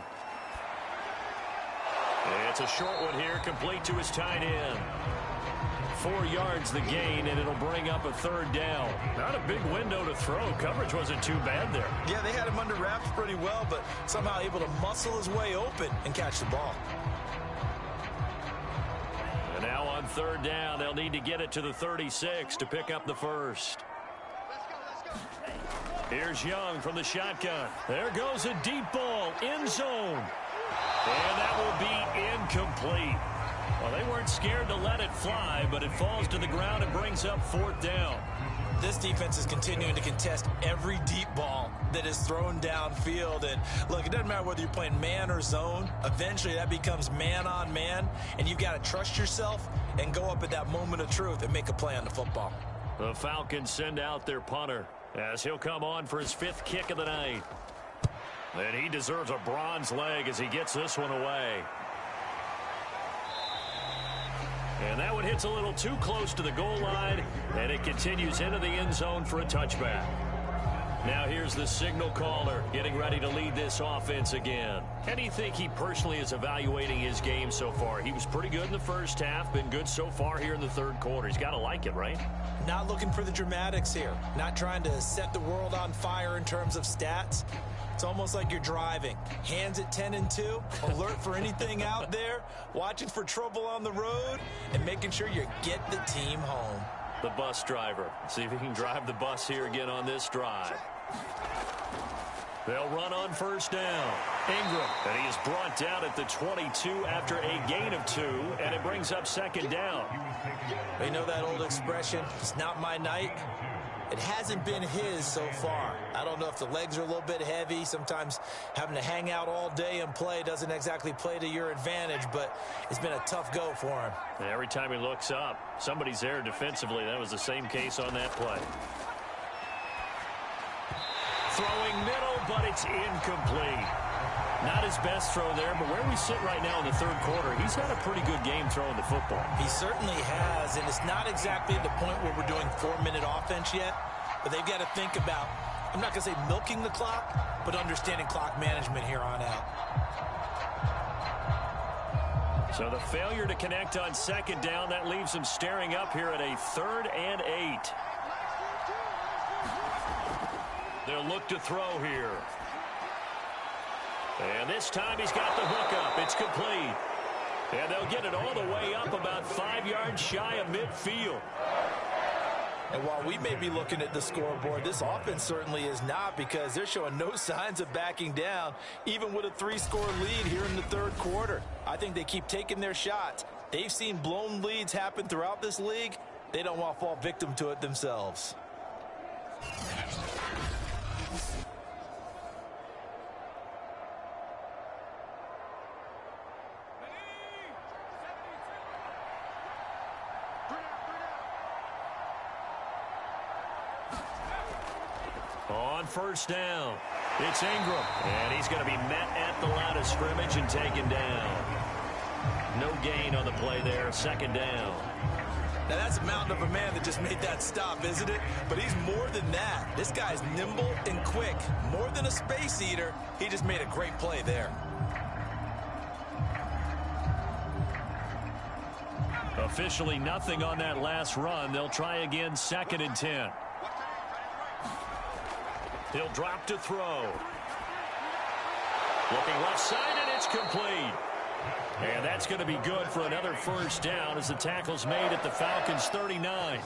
It's a short one here, complete to his tight end. 4 yards the gain, and it'll bring up a 3rd down. Not a big window to throw. Coverage wasn't too bad there. Yeah, they had him under wraps pretty well, but somehow able to muscle his way open and catch the ball. And now on 3rd down, they'll need to get it to the 36 to pick up the first. Here's Young from the shotgun. There goes a deep ball, end zone. And that will be incomplete. Well, they weren't scared to let it fly, but it falls to the ground and brings up 4th down. This defense is continuing to contest every deep ball that is thrown downfield. And look, it doesn't matter whether you're playing man or zone. Eventually that becomes man on man, and you've got to trust yourself and go up at that moment of truth and make a play on the football. The Falcons send out their punter as he'll come on for his 5th kick of the night. And he deserves a bronze leg as he gets this one away. And that one hits a little too close to the goal line, and it continues into the end zone for a touchback. Now here's the signal caller getting ready to lead this offense again. How do you think he personally is evaluating his game so far? He was pretty good in the first half, been good so far here in the third quarter. He's got to like it, right? Not looking for the dramatics here. Not trying to set the world on fire in terms of stats. It's almost like you're driving. Hands at 10 and 2, alert for anything out there, watching for trouble on the road, and making sure you get the team home. The bus driver. See if he can drive the bus here again on this drive. They'll run on first down. Ingram, and he is brought down at the 22 after a gain of 2, and it brings up second down. You know that old expression, it's not my night? It hasn't been his so far. I don't know if the legs are a little bit heavy. Sometimes having to hang out all day and play doesn't exactly play to your advantage, but it's been a tough go for him. And every time he looks up, somebody's there defensively. That was the same case on that play. Throwing middle, but it's incomplete. Not his best throw there, but where we sit right now in the third quarter, he's had a pretty good game throwing the football. He certainly has, and it's not exactly at the point where we're doing 4-minute offense yet, but they've got to think about, I'm not going to say milking the clock, but understanding clock management here on out. So the failure to connect on second down, that leaves him staring up here at a 3rd and 8. They'll look to throw here. And this time he's got the hook up. It's complete. And they'll get it all the way up about 5 yards shy of midfield. And while we may be looking at the scoreboard, this offense certainly is not, because they're showing no signs of backing down, even with a 3-score lead here in the third quarter. I think they keep taking their shots. They've seen blown leads happen throughout this league. They don't want to fall victim to it themselves. On first down, it's Ingram, and he's going to be met at the line of scrimmage and taken down. No gain on the play there, second down. Now that's a mountain of a man that just made that stop, isn't it? But he's more than that. This guy's nimble and quick. More than a space eater, he just made a great play there. Officially nothing on that last run. They'll try again, 2nd and 10. He'll drop to throw. Looking left side, and it's complete. And that's going to be good for another first down as the tackle's made at the Falcons' 39.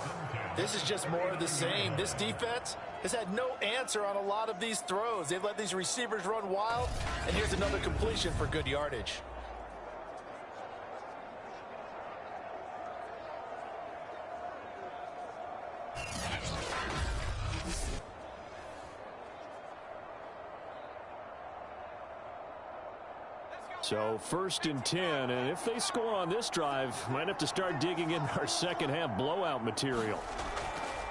This is just more of the same. This defense has had no answer on a lot of these throws. They've let these receivers run wild, and here's another completion for good yardage. So 1st and 10, and if they score on this drive, might have to start digging in our second half blowout material.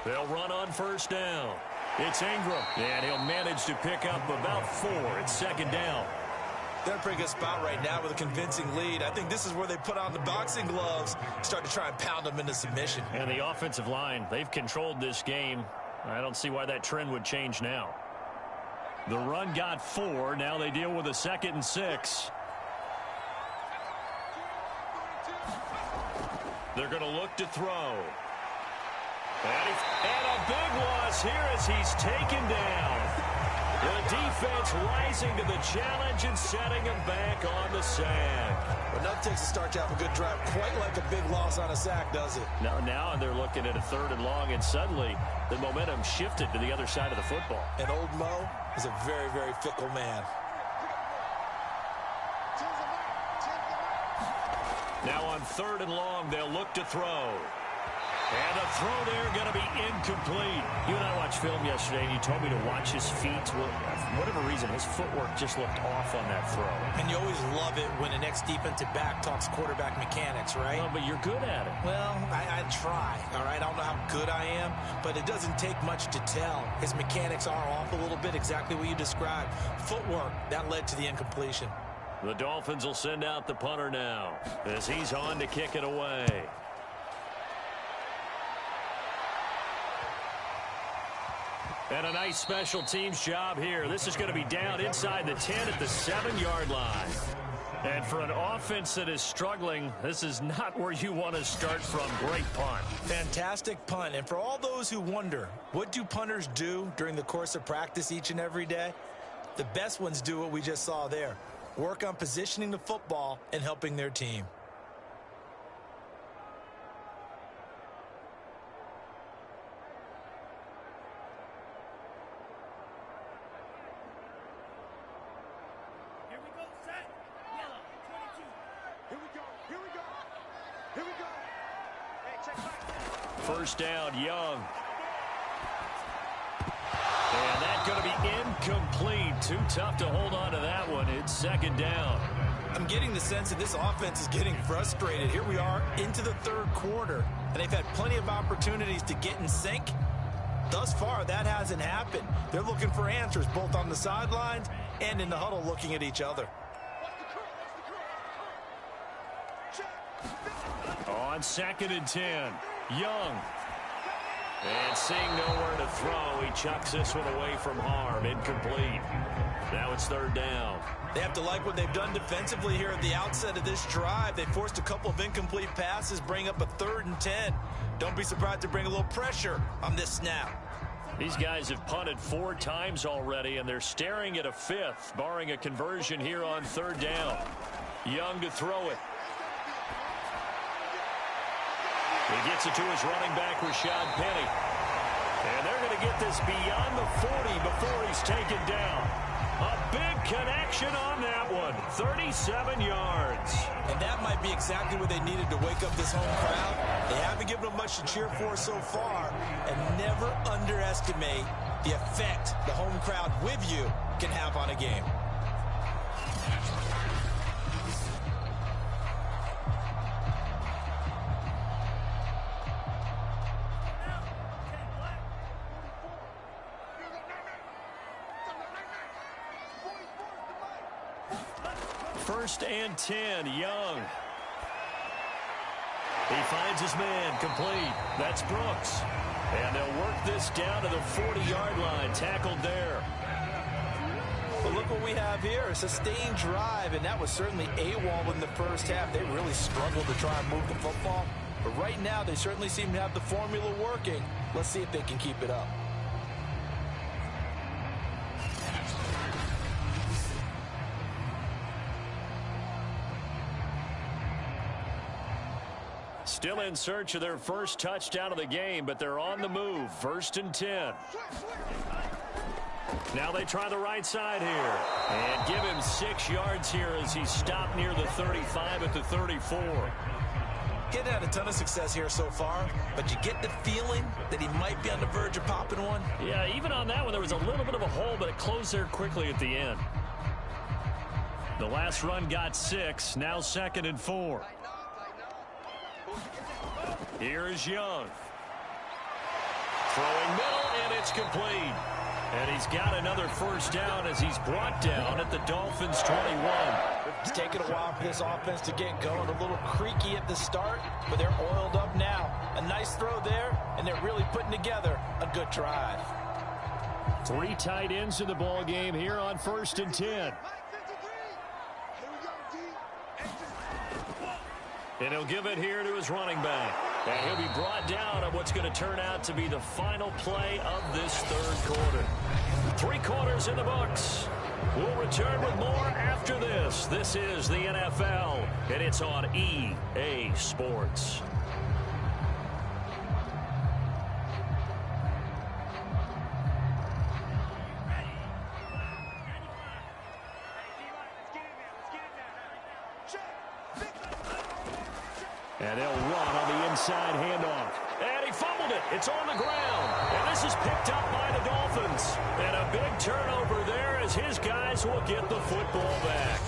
They'll run on first down. It's Ingram, and he'll manage to pick up about 4. It's 2nd down. They're in a pretty good spot right now with a convincing lead. I think this is where they put on the boxing gloves, start to try and pound them into submission. And the offensive line, they've controlled this game. I don't see why that trend would change now. The run got 4. Now they deal with a 2nd and 6. They're going to look to throw. And a big loss here as he's taken down. The defense rising to the challenge and setting him back on the sack. Well, nothing takes a start to have a good drive quite like a big loss on a sack, does it? Now they're looking at a 3rd and long, and suddenly the momentum shifted to the other side of the football. And old Mo is a very, very fickle man. Now on 3rd and long, they'll look to throw. And the throw there going to be incomplete. You and I watched film yesterday, and you told me to watch his feet. Well, for whatever reason, his footwork just looked off on that throw. And you always love it when the next defensive back talks quarterback mechanics, right? Well, but you're good at it. Well, I try, all right? I don't know how good I am, but it doesn't take much to tell. His mechanics are off a little bit, exactly what you described. Footwork, that led to the incompletion. The Dolphins will send out the punter now as he's on to kick it away. And a nice special teams job here. This is going to be down inside the 10 at the 7-yard line. And for an offense that is struggling, this is not where you want to start from. Great punt. Fantastic punt. And for all those who wonder, what do punters do during the course of practice each and every day? The best ones do what we just saw there. Work on positioning the football and helping their team. First down, Young. And that's going to be incomplete. Too tough to hold on to that one. It's second down. I'm getting the sense that this offense is getting frustrated. Here we are into the third quarter, and they've had plenty of opportunities to get in sync. Thus far, that hasn't happened. They're looking for answers both on the sidelines and in the huddle looking at each other. On 2nd and 10, Young. And seeing nowhere to throw, he chucks this one away from harm. Incomplete. Now it's third down. They have to like what they've done defensively here at the outset of this drive. They forced a couple of incomplete passes, bring up a 3rd and 10. Don't be surprised to bring a little pressure on this snap. These guys have punted 4 times already, and they're staring at a 5th, barring a conversion here on 3rd down. Young to throw it. He gets it to his running back, Rashad Penny. And they're going to get this beyond the 40 before he's taken down. A big connection on that one. 37 yards. And that might be exactly what they needed to wake up this home crowd. They haven't given them much to cheer for so far. And never underestimate the effect the home crowd with you can have on a game. First and 10, Young. He finds his man, complete. That's Brooks. And they'll work this down to the 40-yard line, tackled there. But look what we have here, a sustained drive, and that was certainly AWOL in the first half. They really struggled to try and move the football. But right now, they certainly seem to have the formula working. Let's see if they can keep it up. Still in search of their first touchdown of the game, but they're on the move. 1st and 10. Now they try the right side here. And give him 6 yards here as he stopped near the 35 at the 34. Getting had a ton of success here so far, but you get the feeling that he might be on the verge of popping one. Yeah, even on that one, there was a little bit of a hole, but it closed there quickly at the end. The last run got 6. Now 2nd and 4. Here is Young. Throwing middle, and it's complete. And he's got another first down as he's brought down at the Dolphins' 21. It's taken a while for this offense to get going. A little creaky at the start, but they're oiled up now. A nice throw there, and they're really putting together a good drive. 3 tight ends in the ball game here on 1st and 10. And he'll give it here to his running back. And he'll be brought down on what's going to turn out to be the final play of this 3rd quarter. 3 quarters in the books. We'll return with more after this. This is the NFL, and it's on EA Sports. And they'll run on the inside handoff. And he fumbled it. It's on the ground. And this is picked up by the Dolphins. And a big turnover there as his guys will get the football back.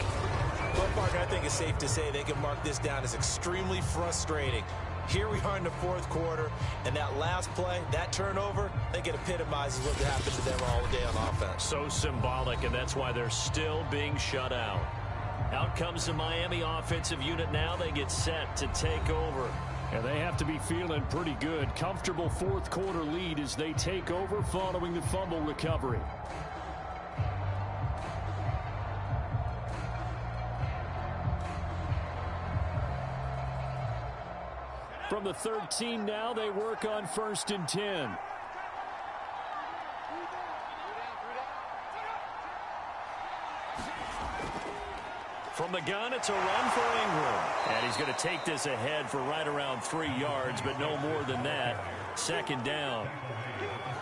Well, partner, I think it's safe to say they can mark this down as extremely frustrating. Here we are in the fourth quarter, and that last play, that turnover, I think it epitomizes what happened to them all day on offense. So symbolic, and that's why they're still being shut out. Out comes the Miami offensive unit now. They get set to take over. And they have to be feeling pretty good. Comfortable fourth quarter lead as they take over following the fumble recovery. From the 13 now, they work on 1st and 10. From the gun, it's a run for Ingram. And he's going to take this ahead for right around 3 yards, but no more than that. 2nd down.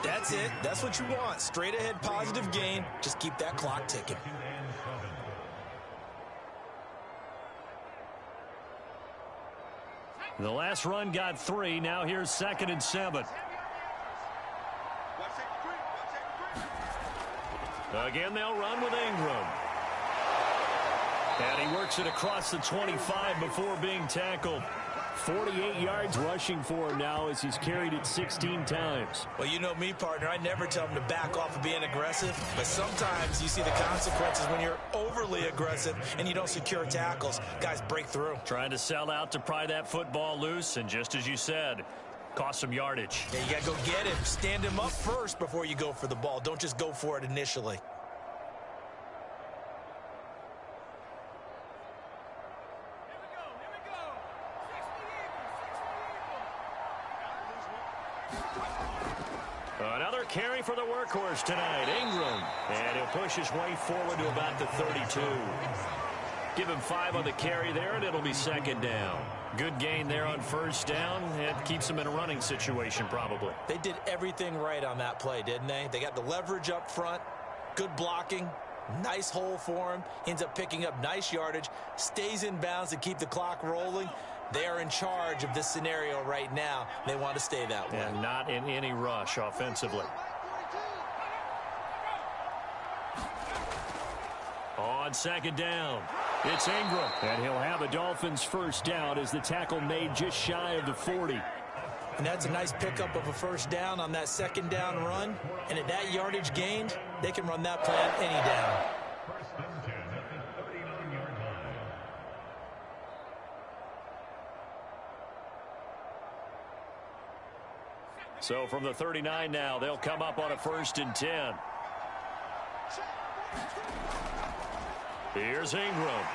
That's it. That's what you want. Straight ahead positive gain. Just keep that clock ticking. The last run got 3. Now here's 2nd and 7. Again, they'll run with Ingram. And he works it across the 25 before being tackled. 48 yards rushing for him now as he's carried it 16 times. Well, you know me, partner. I never tell him to back off of being aggressive. But sometimes you see the consequences when you're overly aggressive and you don't secure tackles. Guys break through. Trying to sell out to pry that football loose. And just as you said, cost some yardage. Yeah, you got to go get him. Stand him up first before you go for the ball. Don't just go for it initially. Another carry for the workhorse tonight, Ingram. And he'll push his way forward to about the 32. Give him 5 on the carry there, and it'll be 2nd down. Good gain there on 1st down. It keeps them in a running situation, probably. They did everything right on that play, didn't they? They got the leverage up front, good blocking, nice hole for him. Ends up picking up nice yardage, stays in bounds to keep the clock rolling. They are in charge of this scenario right now. They want to stay that way. And not in any rush offensively. On 2nd down, it's Ingram. And he'll have a Dolphins 1st down as the tackle made just shy of the 40. And that's a nice pickup of a 1st down on that 2nd down run. And at that yardage gained, they can run that play on any down. So from the 39 now, they'll come up on a 1st and 10. Here's Ingram.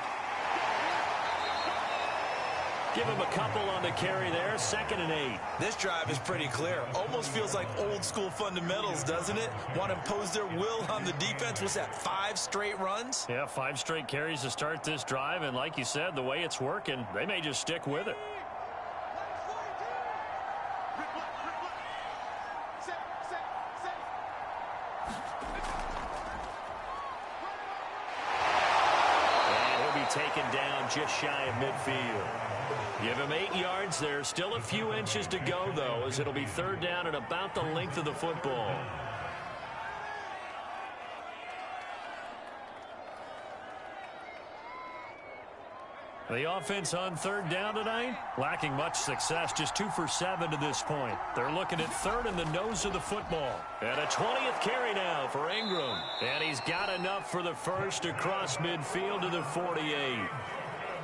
Give him a couple on the carry there. 2nd and 8. This drive is pretty clear. Almost feels like old school fundamentals, doesn't it? Want to impose their will on the defense. What's that, 5 straight runs? Yeah, 5 straight carries to start this drive. And like you said, the way it's working, they may just stick with it. Taken down just shy of midfield. Give him 8 yards there. Still a few inches to go, though, as it'll be 3rd down at about the length of the football. The offense on 3rd down tonight, lacking much success, just 2 for 7 to this point. They're looking at 3rd in the nose of the football. And a 20th carry now for Ingram. And he's got enough for the 1st across midfield to the 48.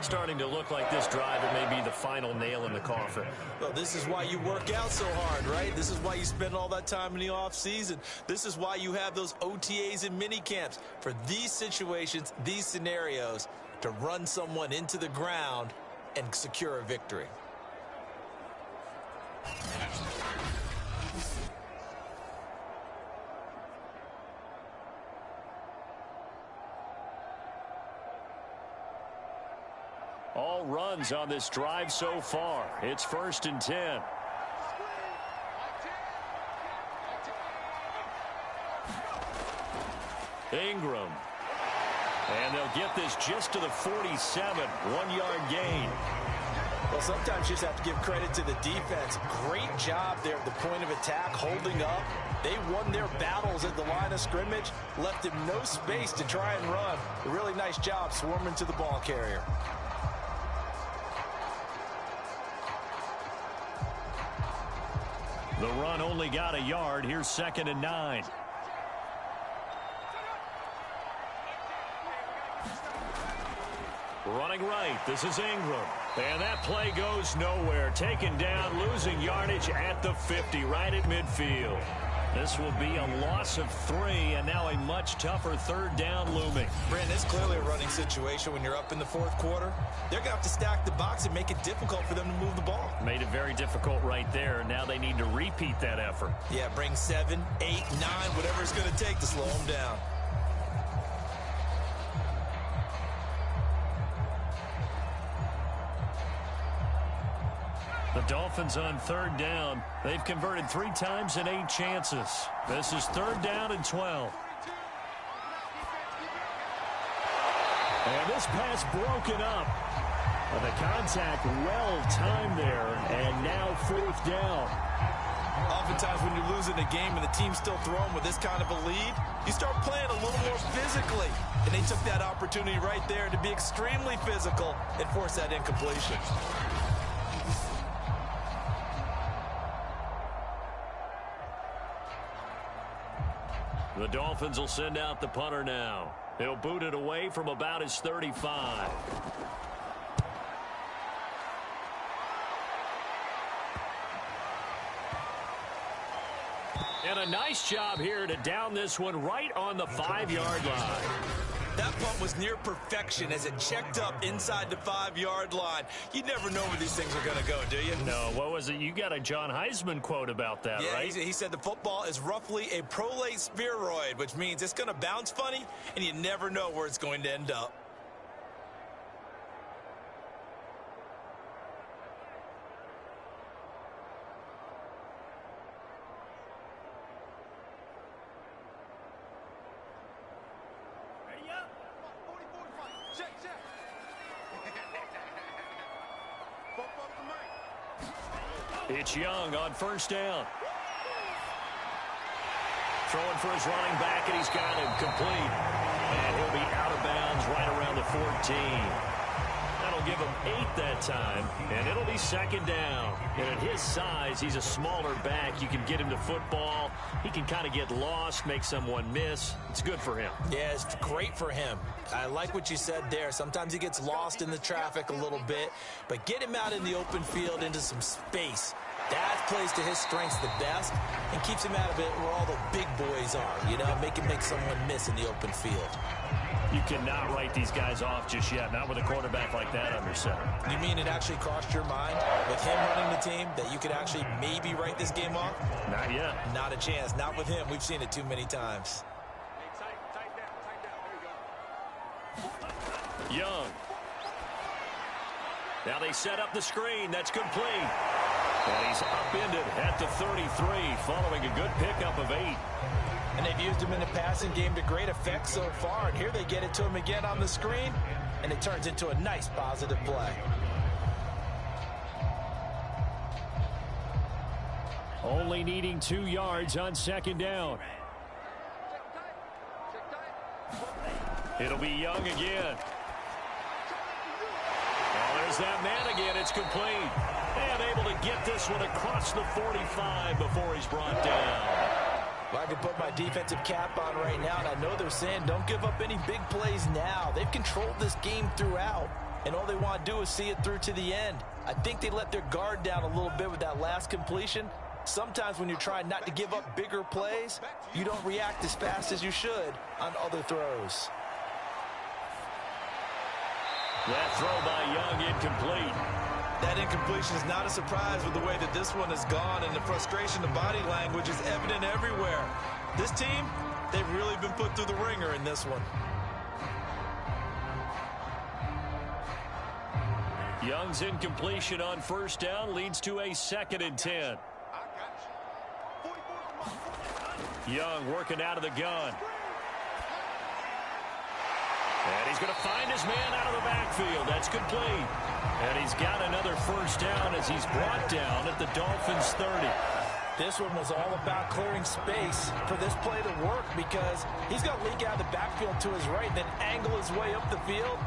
Starting to look like this drive, it may be the final nail in the coffin. Well, this is why you work out so hard, right? This is why you spend all that time in the offseason. This is why you have those OTAs and mini camps. For these situations, these scenarios, to run someone into the ground and secure a victory. All runs on this drive so far. It's 1st and 10. Ingram. And they'll get this just to the 47. 1-yard gain. Well, sometimes you just have to give credit to the defense. Great job there at the point of attack, holding up. They won their battles at the line of scrimmage, left him no space to try and run. A really nice job swarming to the ball carrier. The run only got a yard. Here's 2nd and 9. Running right. This is Ingram. And that play goes nowhere. Taken down, losing yardage at the 50, right at midfield. This will be a loss of 3, and now a much tougher 3rd down looming. Brandon, it's clearly a running situation when you're up in the 4th quarter. They're going to have to stack the box and make it difficult for them to move the ball. Made it very difficult right there. Now they need to repeat that effort. Yeah, bring 7, 8, 9, whatever it's going to take to slow them down. The Dolphins on 3rd down. They've converted 3 times in 8 chances. This is 3rd down and 12. And this pass broken up. The contact well timed there, and now 4th down. Oftentimes when you're losing a game and the team's still throwing with this kind of a lead, you start playing a little more physically. And they took that opportunity right there to be extremely physical and force that incompletion. The Dolphins will send out the punter now. He'll boot it away from about his 35. And a nice job here to down this one right on the 5-yard line. That punt was near perfection as it checked up inside the 5-yard line. You never know where these things are going to go, do you? No, what was it? You got a John Heisman quote about that, right? Yeah, he said the football is roughly a prolate spheroid, which means it's going to bounce funny, and you never know where it's going to end up. It's Young on 1st down. Throwing for his running back, and he's got him complete. And he'll be out of bounds right around the 14. That'll give him 8 that time, and it'll be 2nd down. And at his size, he's a smaller back. You can get him to football. He can kind of get lost, make someone miss. It's good for him. Yeah, it's great for him. I like what you said there. Sometimes he gets lost in the traffic a little bit, but get him out in the open field into some space. That plays to his strengths the best and keeps him out of it where all the big boys are, you know, make someone miss in the open field. You cannot write these guys off just yet, not with a quarterback like that under center. You mean it actually crossed your mind with him running the team that you could actually maybe write this game off? Not yet. Not a chance. Not with him. We've seen it too many times. Young. Now they set up the screen. That's complete. And he's upended at the 33 following a good pickup of 8. And they've used him in the passing game to great effect so far. And here they get it to him again on the screen, and it turns into a nice positive play. Only needing 2 yards on 2nd down. It'll be Young again. Oh, there's that man again. It's complete. And able to get this one across the 45 before he's brought down. Well, I can put my defensive cap on right now, and I know they're saying don't give up any big plays now. They've controlled this game throughout, and all they want to do is see it through to the end. I think they let their guard down a little bit with that last completion. Sometimes when you're trying not to give up bigger plays, you don't react as fast as you should on other throws. That throw by Young incomplete. That incompletion is not a surprise with the way that this one has gone, and the frustration, the body language is evident everywhere. This team, they've really been put through the ringer in this one. Young's incompletion on 1st down leads to a 2nd and 10. Young working out of the gun. And he's going to find his man out of the backfield. That's complete. And he's got another first down as he's brought down at the Dolphins' 30. This one was all about clearing space for this play to work because he's going to leak out of the backfield to his right, then angle his way up the field.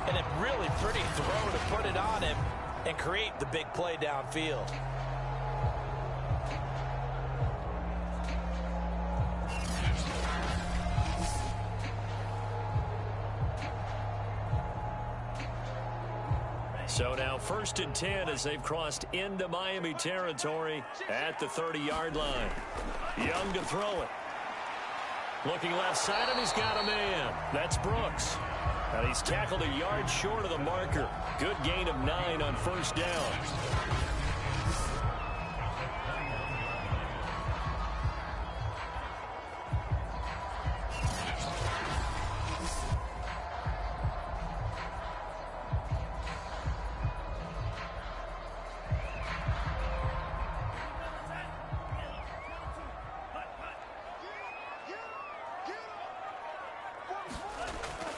And a really pretty throw to put it on him and create the big play downfield. So now 1st and 10 as they've crossed into Miami territory at the 30-yard line. Young to throw it. Looking left side, and he's got a man. That's Brooks. And he's tackled a yard short of the marker. Good gain of 9 on first down.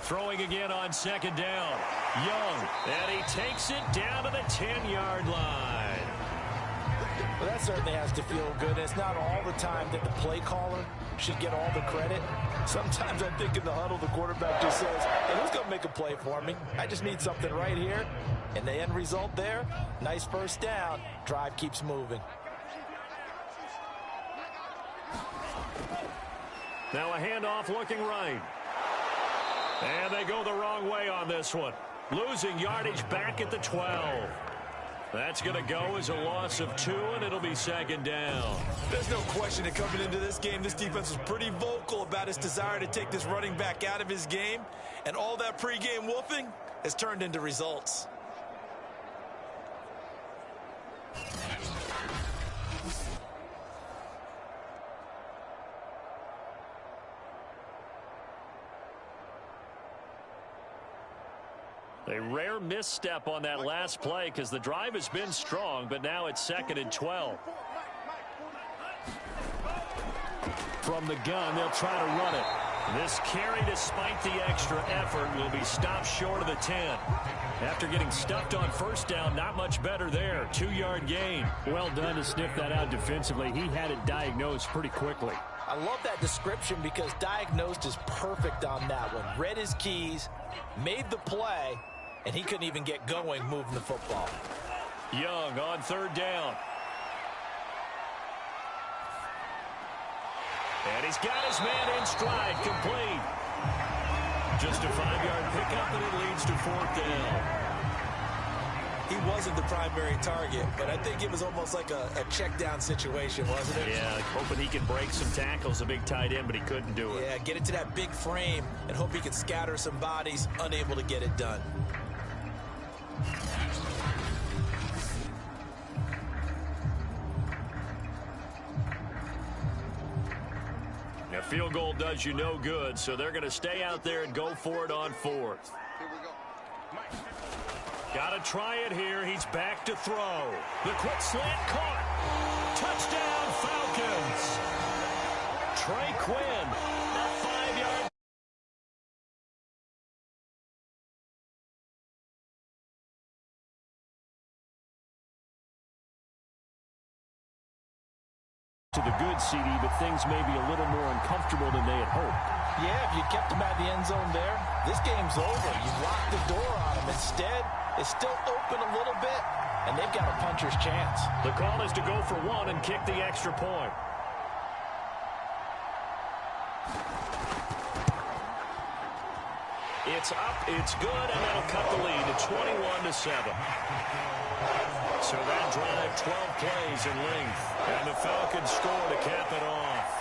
Throwing again on 2nd down. Young, and he takes it down to the 10-yard line. Well, that certainly has to feel good. It's not all the time that the play caller should get all the credit. Sometimes I think in the huddle, the quarterback just says, hey, who's going to make a play for me? I just need something right here. And the end result there, nice first down. Drive keeps moving. Now a handoff looking right. And they go the wrong way on this one. Losing yardage back at the 12. That's going to go as a loss of 2, and it'll be 2nd down. There's no question that coming into this game, this defense was pretty vocal about its desire to take this running back out of his game. And all that pregame wolfing has turned into results. A rare misstep on that last play because the drive has been strong, but now it's 2nd and 12. From the gun, they'll try to run it. This carry, despite the extra effort, will be stopped short of the 10. After getting stuffed on first down, not much better there. 2-yard gain. Well done to sniff that out defensively. He had it diagnosed pretty quickly. I love that description because diagnosed is perfect on that one. Read his keys, made the play, and he couldn't even get going moving the football. Young on 3rd down. And he's got his man in stride, complete. Just a 5-yard pickup, and it leads to 4th down. He wasn't the primary target, but I think it was almost like a check down situation, wasn't it? Yeah, hoping he can break some tackles, a big tight end, but he couldn't do it. Yeah, get it to that big frame and hope he can scatter some bodies, unable to get it done. A field goal does you no good, so they're going to stay out there and go for it on 4th. Got to try it here. He's back to throw. The quick slant caught. Touchdown, Falcons. Trey Quinn, a 5-yard. To the good, CD, but things may be a little more uncomfortable than they had hoped. Yeah, if you kept him at the end zone there, this game's over. You've locked the door on him. Instead, it's still open a little bit, and they've got a puncher's chance. The call is to go for 1 and kick the extra point. It's up, it's good, and that'll cut the lead to 21-7. So that drive, 12 plays in length, and the Falcons score to cap it off.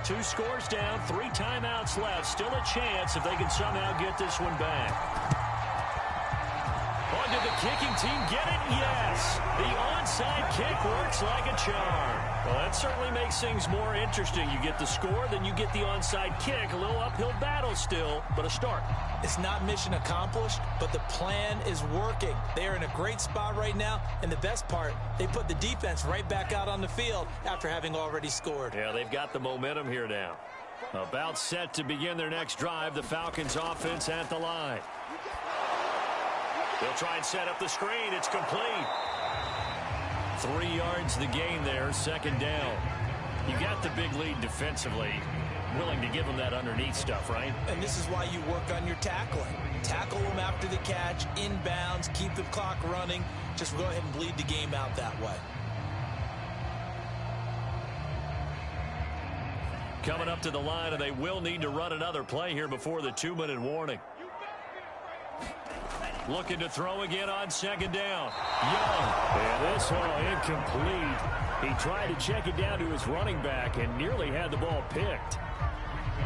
2 scores down, 3 timeouts left. Still a chance if they can somehow get this one back. Oh, did the kicking team get it? Yes. The onside kick works like a charm. Well, that certainly makes things more interesting. You get the score, then you get the onside kick. A little uphill battle still, but a start. It's not mission accomplished, but the plan is working. They're in a great spot right now, and the best part, they put the defense right back out on the field after having already scored. Yeah, they've got the momentum here now. About set to begin their next drive, the Falcons offense at the line. They'll try and set up the screen. It's complete. 3 yards the gain there, second down. You got the big lead defensively. Willing to give them that underneath stuff, right? And this is why you work on your tackling. Tackle them after the catch, inbounds, keep the clock running. Just go ahead and bleed the game out that way. Coming up to the line, and they will need to run another play here before the 2-minute warning. Looking to throw again on second down. Young. And this one incomplete. He tried to check it down to his running back and nearly had the ball picked.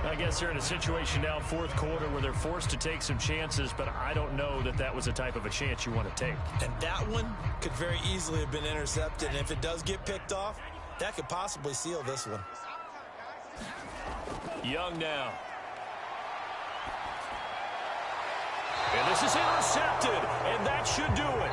I guess they're in a situation now, fourth quarter, where they're forced to take some chances, but I don't know that that was the type of a chance you want to take. And that one could very easily have been intercepted. And if it does get picked off, that could possibly seal this one. Young now. And this is intercepted, and that should do it.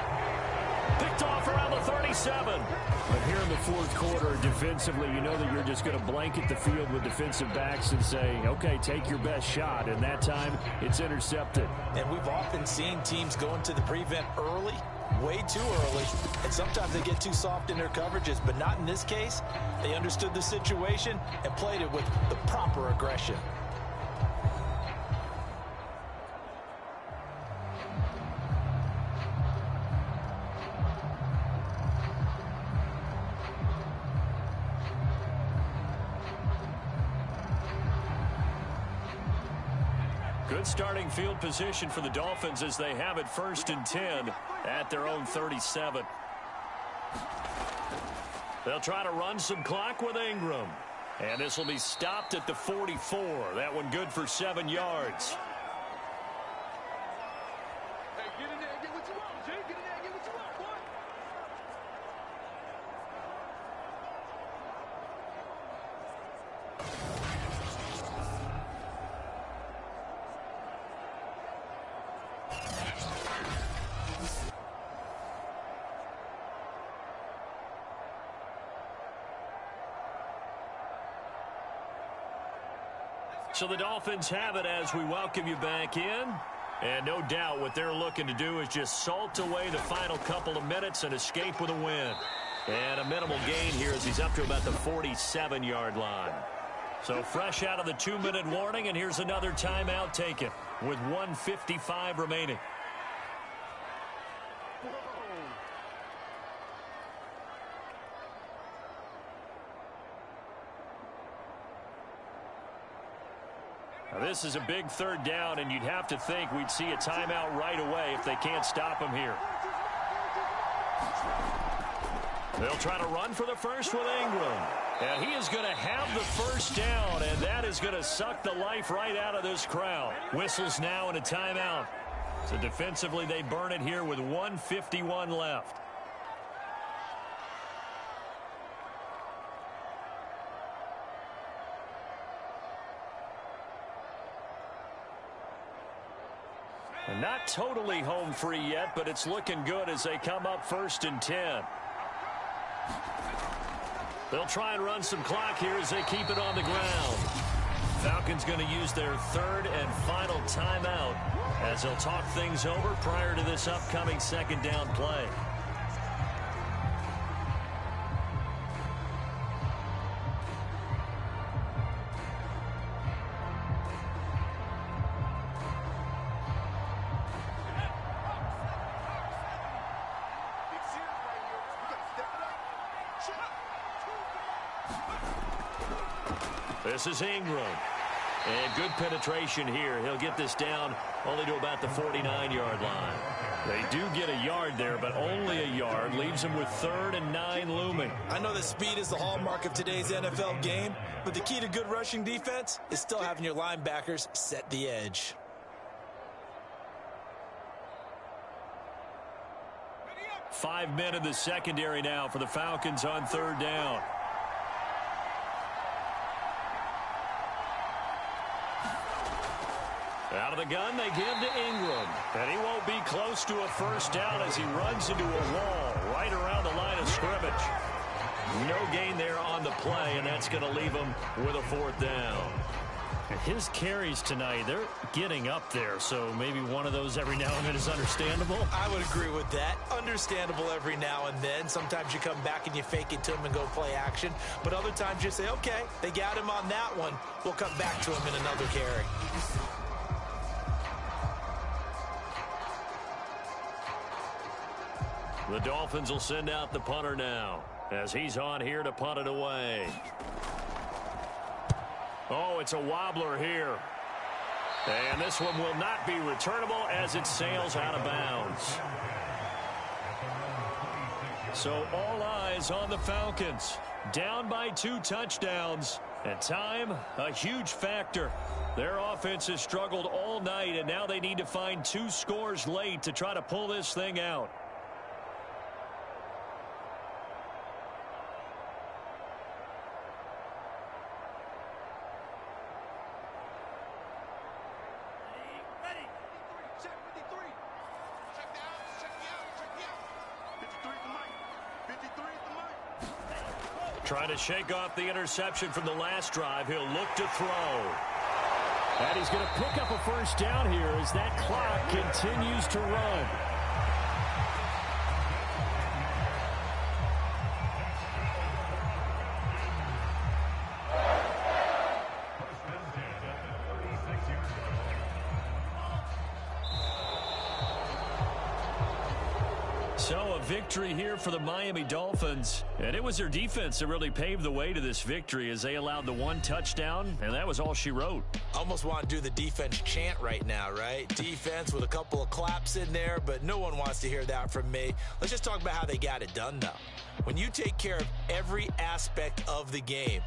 Picked off around the 37. But here in the fourth quarter, defensively, you know that you're just going to blanket the field with defensive backs and say, okay, take your best shot. And that time, it's intercepted. And we've often seen teams go into the prevent early, way too early, and sometimes they get too soft in their coverages, but not in this case. They understood the situation and played it with the proper aggression. Good starting field position for the Dolphins as they have it 1st and 10 at their own 37. They'll try to run some clock with Ingram. And this will be stopped at the 44. That one good for 7 yards. Hey, get in there and get what you want, Jay. Get in there and get what you want, boy. So the Dolphins have it as we welcome you back in. And no doubt what they're looking to do is just salt away the final couple of minutes and escape with a win. And a minimal gain here as he's up to about the 47-yard line. So fresh out of the 2-minute warning, and here's another timeout taken with 1:55 remaining. Now this is a big 3rd down, and you'd have to think we'd see a timeout right away if they can't stop him here. They'll try to run for the first with Ingram. And he is going to have the 1st down, and that is going to suck the life right out of this crowd. Whistles now and a timeout. So defensively, they burn it here with 1:51 left. And not totally home free yet, but it's looking good as they come up 1st and 10. They'll try and run some clock here as they keep it on the ground. Falcons going to use their 3rd and final timeout as they'll talk things over prior to this upcoming 2nd down play. This is Ingram. And good penetration here. He'll get this down only to about the 49-yard line. They do get a yard there, but only a yard. Leaves them with 3rd and 9 looming. I know that speed is the hallmark of today's NFL game, but the key to good rushing defense is still having your linebackers set the edge. Five men in the secondary now for the Falcons on 3rd down. Out of the gun, they give to Ingram. And he won't be close to a first down as he runs into a wall right around the line of scrimmage. No gain there on the play, and that's going to leave him with a 4th down. His carries tonight, they're getting up there, so maybe one of those every now and then is understandable. I would agree with that. Understandable every now and then. Sometimes you come back and you fake it to him and go play action. But other times you say, okay, they got him on that one. We'll come back to him in another carry. The Dolphins will send out the punter now as he's on here to punt it away. Oh, it's a wobbler here. And this one will not be returnable as it sails out of bounds. So all eyes on the Falcons. Down by 2 touchdowns. And time, a huge factor. Their offense has struggled all night, and now they need to find 2 scores late to try to pull this thing out. Trying to shake off the interception from the last drive. He'll look to throw. And he's going to pick up a first down here as that clock continues to run. So a victory here for the Miami Dolphins. And it was their defense that really paved the way to this victory as they allowed the 1 touchdown, and that was all she wrote. Almost want to do the defense chant right now, right? Defense with a couple of claps in there, but no one wants to hear that from me. Let's just talk about how they got it done, though. When you take care of every aspect of the game,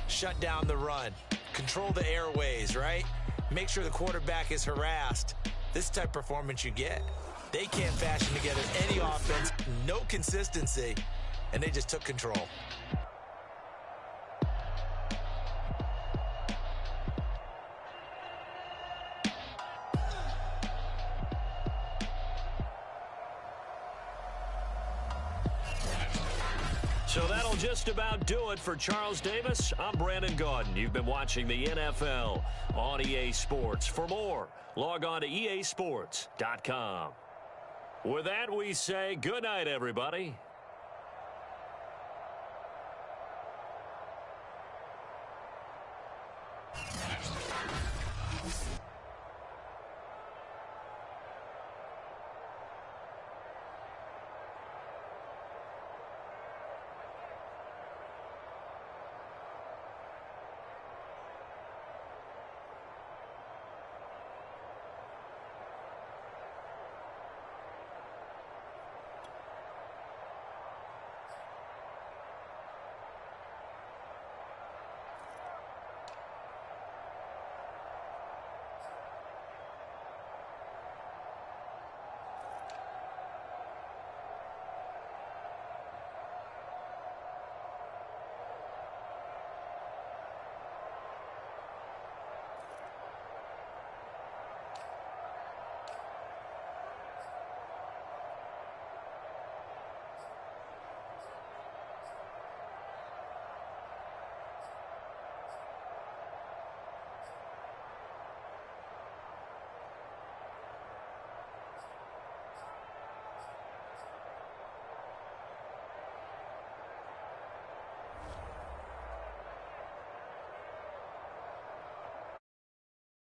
shut down the run, control the airways, right? Make sure the quarterback is harassed. This type of performance you get. They can't fashion together any offense, no consistency, and they just took control. So that'll just about do it for Charles Davis. I'm Brandon Gaudin. You've been watching the NFL on EA Sports. For more, log on to easports.com. With that, we say good night, everybody.